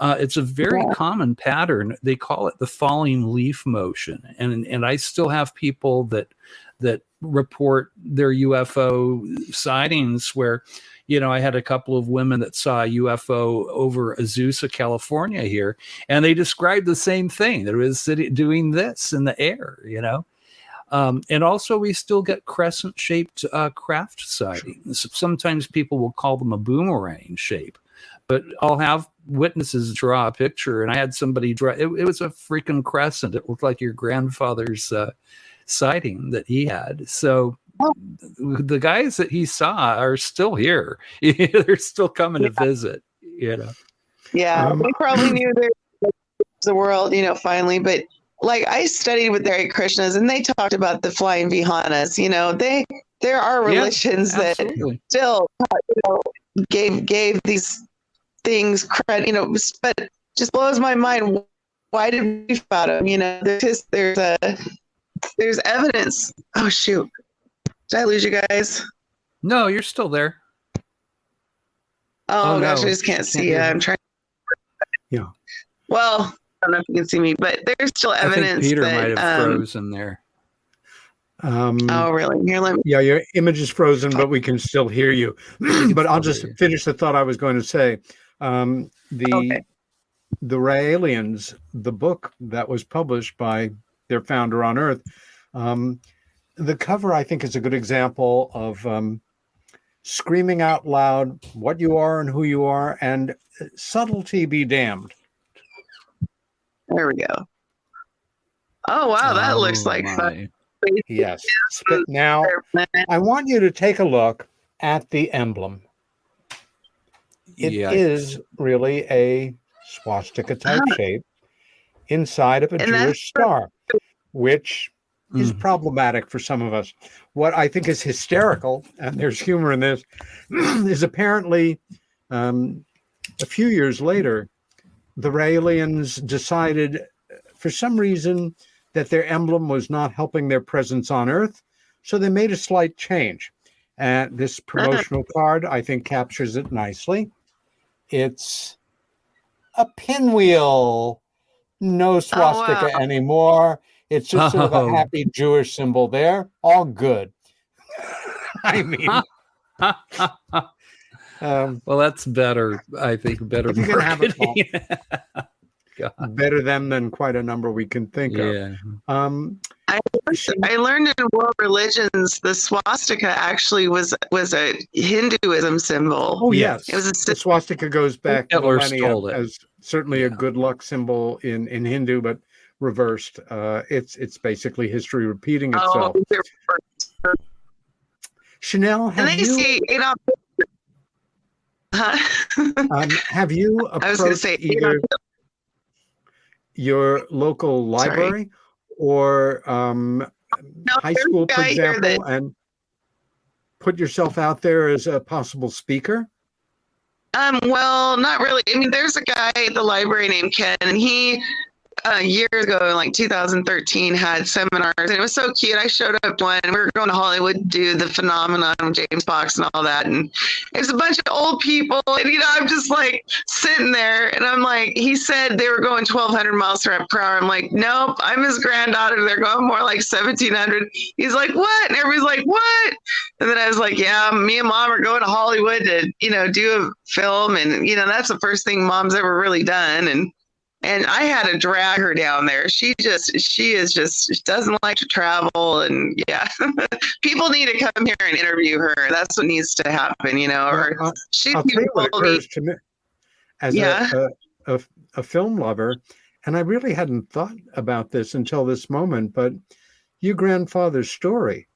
It's a very common pattern. They call it the falling leaf motion. And I still have people that report their UFO sightings where, I had a couple of women that saw a UFO over Azusa, California here, and they described the same thing. There was doing this in the air, and also we still get crescent-shaped craft sightings. Sometimes people will call them a boomerang shape. But I'll have witnesses draw a picture, and I had somebody draw. It was a freaking crescent. It looked like your grandfather's sighting that he had. So the guys that he saw are still here. They're still coming to visit. Yeah, they probably knew the world, finally. But like I studied with the Hare Krishnas, and they talked about the flying vihanas. There are religions that still, gave these things credit, but it just blows my mind. Why did we about them? There's evidence. Oh shoot. Did I lose you guys? No, you're still there. Oh gosh, no. I just can't see you. I'm trying. Yeah. Well, I don't know if you can see me, but there's still evidence. I think Peter might have frozen there. Oh, really? Here, your image is frozen, but we can still hear you. But I'll just finish the thought I was going to say. The Raelians, the book that was published by their founder on Earth, the cover, I think, is a good example of screaming out loud what you are and who you are, and subtlety be damned. There we go. Oh, wow. That looks like fun. Yes. Now, I want you to take a look at the emblem. It is really a swastika type shape inside of a Jewish star, which is problematic for some of us. What I think is hysterical, and there's humor in this, is apparently a few years later, the Raelians decided for some reason that their emblem was not helping their presence on Earth. So they made a slight change. And this promotional card, I think, captures it nicely. It's a pinwheel, no swastika anymore. It's just sort of a happy Jewish symbol there. All good. I mean, well, that's better. I think better. If you can have it all. Better them than quite a number we can think of. I learned in world religions the swastika actually was a Hinduism symbol. Oh yes, it was the swastika goes back millennia it. as certainly a good luck symbol in Hindu, but reversed. It's basically history repeating itself. Shanelle, have you approached either your local library or high school, for example, and put yourself out there as a possible speaker? Well, not really. I mean, there's a guy at the library named Ken, and he years ago, in like 2013, had seminars, and it was so cute. I showed up to one, and we were going to Hollywood to do the phenomenon with James Fox and all that, and it was a bunch of old people, and I'm just like sitting there, and I'm like, he said they were going 1,200 miles per hour. I'm like, nope, I'm his granddaughter. They're going more like 1,700. He's like, what? And everybody's like, what? And then I was like, yeah, me and Mom are going to Hollywood to, do a film, and that's the first thing Mom's ever really done, and I had to drag her down there. She doesn't like to travel. And people need to come here and interview her. That's what needs to happen, or I'll tell you what occurs to me as a film lover. And I really hadn't thought about this until this moment, but your grandfather's story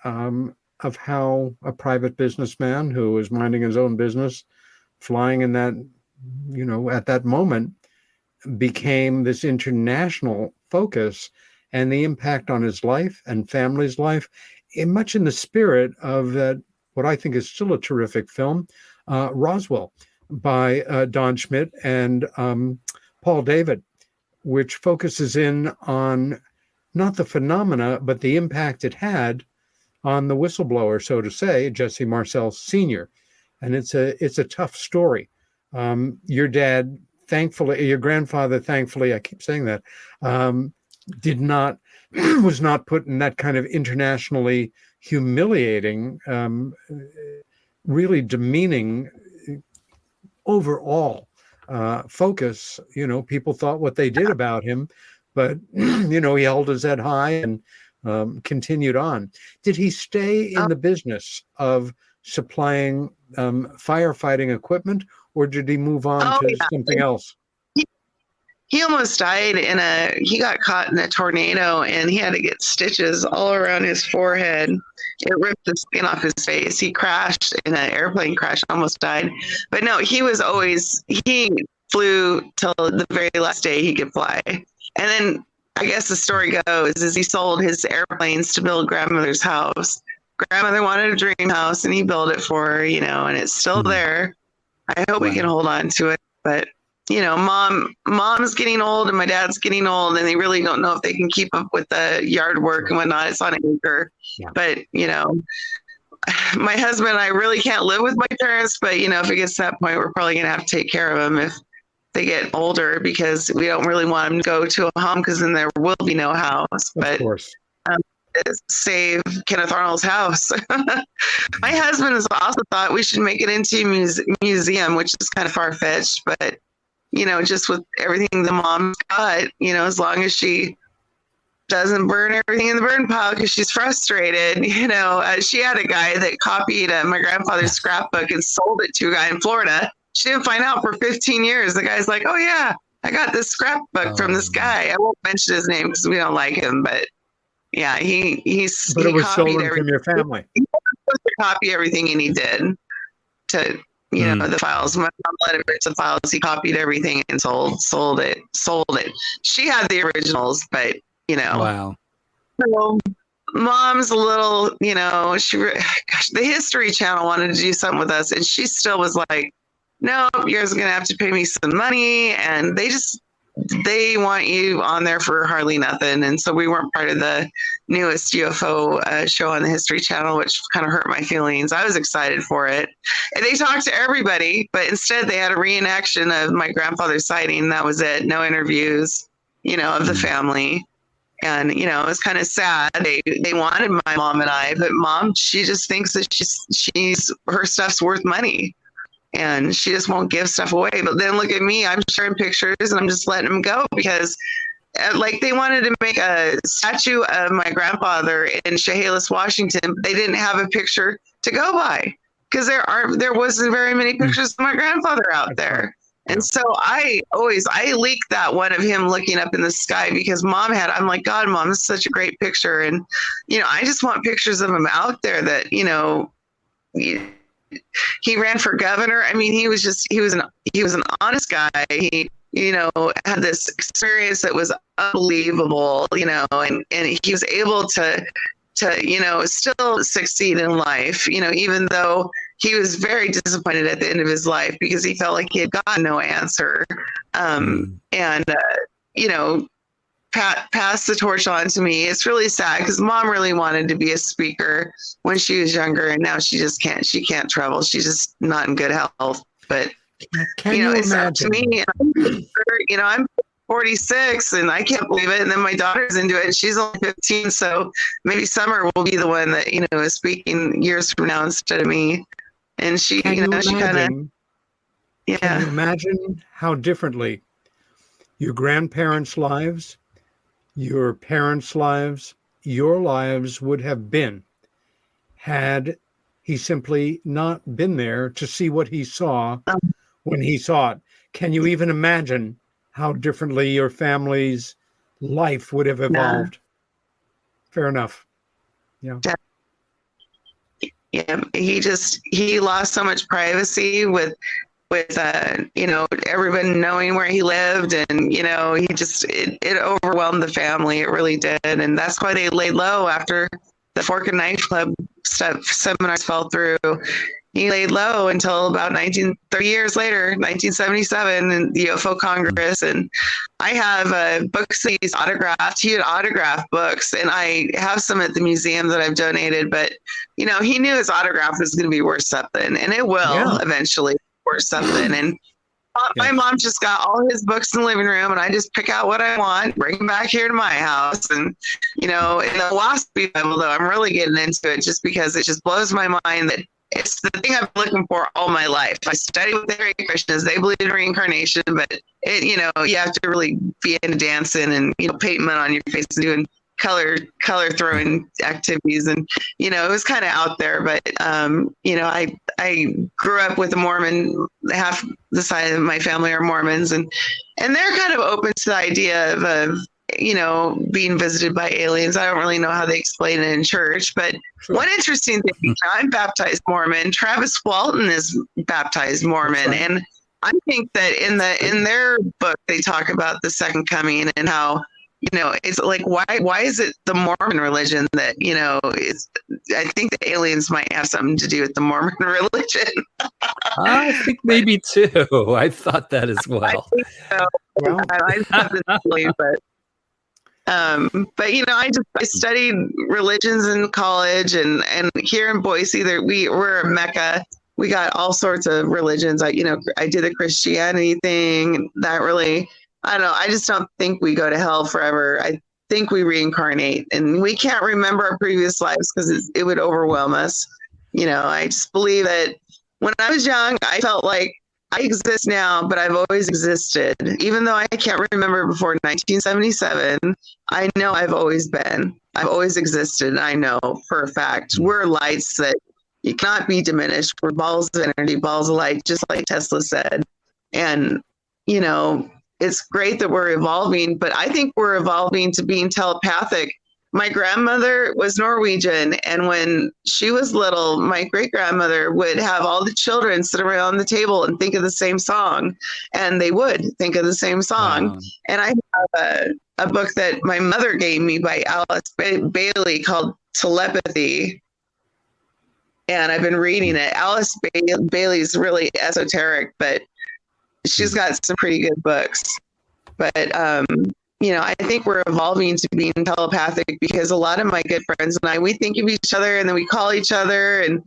of how a private businessman who was minding his own business, flying in that, at that moment, became this international focus, and the impact on his life and family's life, much in the spirit of that, what I think is still a terrific film, Roswell, by Don Schmidt and Paul David, which focuses in on not the phenomena, but the impact it had on the whistleblower, so to say, Jesse Marcel Sr. And it's a tough story. Your dad, thankfully, your grandfather, thankfully, I keep saying that, was not put in that kind of internationally humiliating, really demeaning overall focus. People thought what they did about him, but, he held his head high and continued on. Did he stay in the business of supplying firefighting equipment, or did he move on to something else? He almost died he got caught in a tornado, and he had to get stitches all around his forehead. It ripped the skin off his face. He crashed in an airplane crash, almost died. But no, he flew till the very last day he could fly. And then I guess the story goes is he sold his airplanes to build grandmother's house. Grandmother wanted a dream house, and he built it for her, and it's still there. I hope we can hold on to it. But, mom's getting old and my dad's getting old, and they really don't know if they can keep up with the yard work and whatnot. It's on acre. Yeah. But, my husband and I really can't live with my parents. But, if it gets to that point, we're probably going to have to take care of them if they get older, because we don't really want them to go to a home, because then there will be no house. Of course. Save Kenneth Arnold's house. My husband has also thought we should make it into a museum, which is kind of far-fetched, but just with everything the mom's got, as long as she doesn't burn everything in the burn pile because she's frustrated. She had a guy that copied my grandfather's scrapbook and sold it to a guy in Florida. She didn't find out for 15 years. The guy's like, oh yeah, I got this scrapbook from this guy. I won't mention his name because we don't like him, but yeah, But it was stolen from your family. He was to copy everything, and he did to the files. My mom let him the files. He copied everything and sold it. She had the originals, but Wow. So mom's a little, the History Channel wanted to do something with us, and she still was like, no, you're going to have to pay me some money. And they just they want you on there for hardly nothing. And so we weren't part of the newest UFO show on the History Channel, which kind of hurt my feelings. I was excited for it. And they talked to everybody, but instead they had a reenaction of my grandfather's sighting. That was it. No interviews, of the family. And, it was kind of sad. They wanted my mom and I, but mom, she just thinks that her stuff's worth money. And she just won't give stuff away. But then look at me, I'm sharing pictures and I'm just letting them go because they wanted to make a statue of my grandfather in Chehalis, Washington. But they didn't have a picture to go by because there wasn't very many pictures of my grandfather out there. And so I leaked that one of him looking up in the sky because I'm like, God, Mom, this is such a great picture. And, I just want pictures of him out there that, he ran for governor. I mean, he was an honest guy. He, had this experience that was unbelievable, and he was able to, still succeed in life, even though he was very disappointed at the end of his life because he felt like he had gotten no answer. Pass the torch on to me. It's really sad because Mom really wanted to be a speaker when she was younger, and now she just can't. She can't travel. She's just not in good health. But it's up to me. I'm 46, and I can't believe it. And then my daughter's into it, and she's only 15. So maybe Summer will be the one that is speaking years from now instead of me. And she, she kind of, Can you imagine how differently your grandparents' lives, your parents' lives, your lives would have been had he simply not been there to see what he saw when he saw it? Can you even imagine how differently your family's life would have evolved? Fair enough. Yeah. Yeah, he lost so much privacy with everyone knowing where he lived, and it overwhelmed the family. It really did, and that's why they laid low after the Fork and Knife Club seminars fell through. He laid low until about 30 years later, 1977, in the UFO Congress. And I have books that he's autographed. He had autographed books, and I have some at the museum that I've donated. But, he knew his autograph was going to be worth something, and it will eventually worth something. And my mom just got all his books in the living room, and I just pick out what I want, bring them back here to my house. And, in the philosophy Bible, though, I'm really getting into it just because it just blows my mind that it's the thing I've been looking for all my life. I study with the Hare Krishnas. They believe in reincarnation, but you have to really be into dancing and, painting on your face and doing color throwing activities. And, it was kind of out there, but, I grew up with a Mormon. Half the side of my family are Mormons, and they're kind of open to the idea of being visited by aliens. I don't really know how they explain it in church, but one interesting thing, I'm baptized Mormon. Travis Walton is baptized Mormon. And I think that in their book, they talk about the second coming and how, it's like, why is it the Mormon religion that, I think the aliens might have something to do with the Mormon religion. I think maybe too. I thought that as well. I think so. Well, I thought this, but I studied religions in college, and here in Boise, we're a Mecca. We got all sorts of religions. I did the Christianity thing. That really, I don't know. I just don't think we go to hell forever. I think we reincarnate, and we can't remember our previous lives because it would overwhelm us. I just believe that when I was young, I felt like I exist now, but I've always existed. Even though I can't remember before 1977, I know I've always been. I've always existed. I know for a fact. We're lights that you cannot be diminished. We're balls of energy, balls of light, just like Tesla said. And, it's great that we're evolving, but I think we're evolving to being telepathic. My grandmother was Norwegian, and when she was little, my great-grandmother would have all the children sit around the table and think of the same song, and they would think of the same song. Wow. And I have a book that my mother gave me by Alice Bailey called Telepathy, and I've been reading it. Alice Bailey's really esoteric, but she's got some pretty good books. But, I think we're evolving to being telepathic because a lot of my good friends and I, we think of each other and then we call each other and,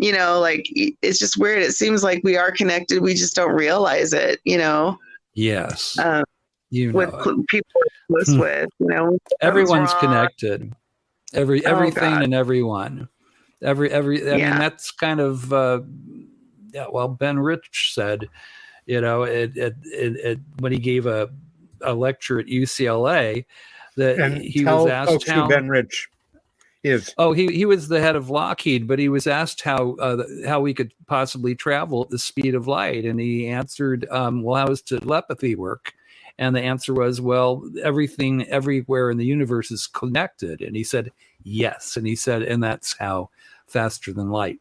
it's just weird. It seems like we are connected. We just don't realize it, Yes. With people we're close with, everyone's connected. Everything and everyone. I mean, that's kind of, Ben Rich said, when he gave a lecture at UCLA, that he was asked how Ben Rich is. Oh, he was the head of Lockheed, but he was asked how we could possibly travel at the speed of light, and he answered, "Well, how does telepathy work?" And the answer was, "Well, everything everywhere in the universe is connected." And he said, "Yes," and he said, "And that's how faster than light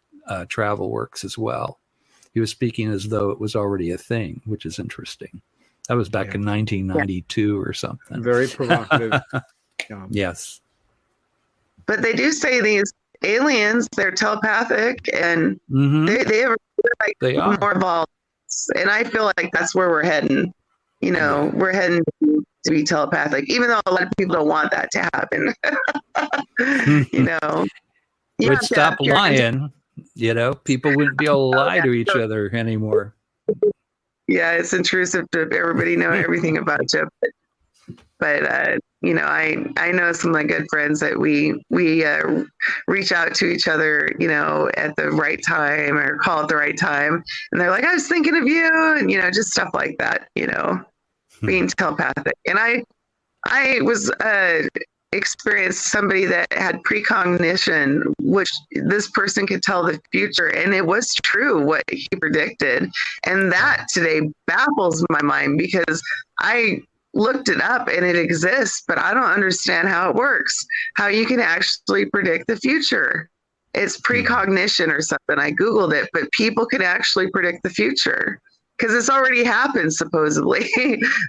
travel works as well." He was speaking as though it was already a thing, which is interesting. That was back in 1992 or something. Very provocative. Yes. But they do say these aliens, they're telepathic and they are more evolved. And I feel like that's where we're heading. We're heading to be telepathic, even though a lot of people don't want that to happen. Would stop lying. People wouldn't be able to lie to each other anymore. Yeah, it's intrusive to everybody know everything about you. But I know some of my good friends that we reach out to each other, at the right time or call at the right time. And they're like, I was thinking of you, and, just stuff like that, being telepathic. And I was experienced somebody that had precognition, which this person could tell the future, and it was true what he predicted. And that today baffles my mind because I looked it up and it exists, but I don't understand how it works, how you can actually predict the future. It's precognition or something. I Googled it, but people can actually predict the future because it's already happened, supposedly.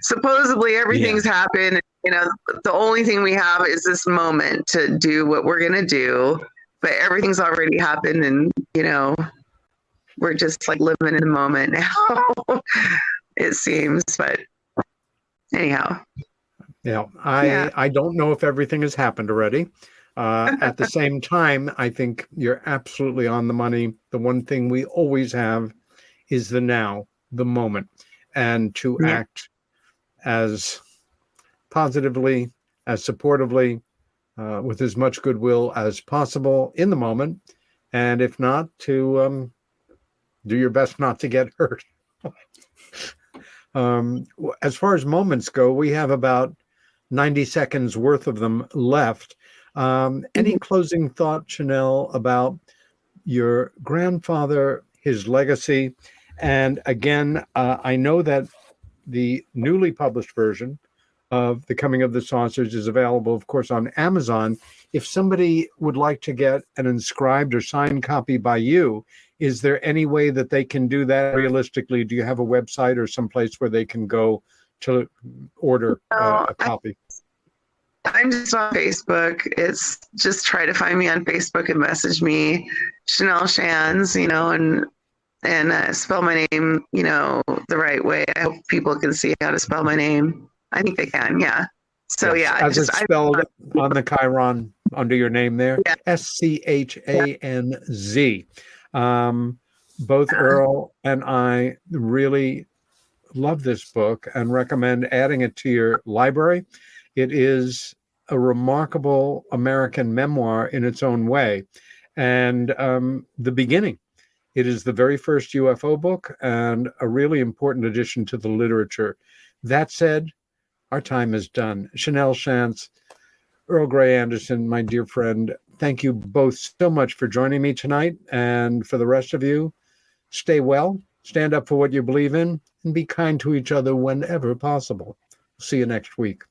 Supposedly everything's happened. The only thing we have is this moment to do what we're going to do, but everything's already happened. And, we're just like living in the moment now, it seems. But anyhow. Yeah, I don't know if everything has happened already. At the same time, I think you're absolutely on the money. The one thing we always have is the now, the moment, and to act as positively, as supportively, with as much goodwill as possible in the moment. And if not, to do your best not to get hurt. As far as moments go, we have about 90 seconds worth of them left. Any closing thought, Shanelle, about your grandfather, his legacy? And again, I know that the newly published version of The Coming of the Saucers is available, of course, on Amazon. If somebody would like to get an inscribed or signed copy by you, is there any way that they can do that realistically? Do you have a website or someplace where they can go to order a copy? I'm just on Facebook. It's just try to find me on Facebook and message me, Shanelle Schanz, and spell my name, the right way. I hope people can see how to spell my name. I think they can, yeah. So yes, as it's spelled on the Chiron under your name there, Schanz. Both Earl and I really love this book and recommend adding it to your library. It is a remarkable American memoir in its own way. And the beginning, it is the very first UFO book and a really important addition to the literature. That said, our time is done. Shanelle Schanz, Earl Grey Anderson, my dear friend, thank you both so much for joining me tonight. And for the rest of you, stay well, stand up for what you believe in, and be kind to each other whenever possible. See you next week.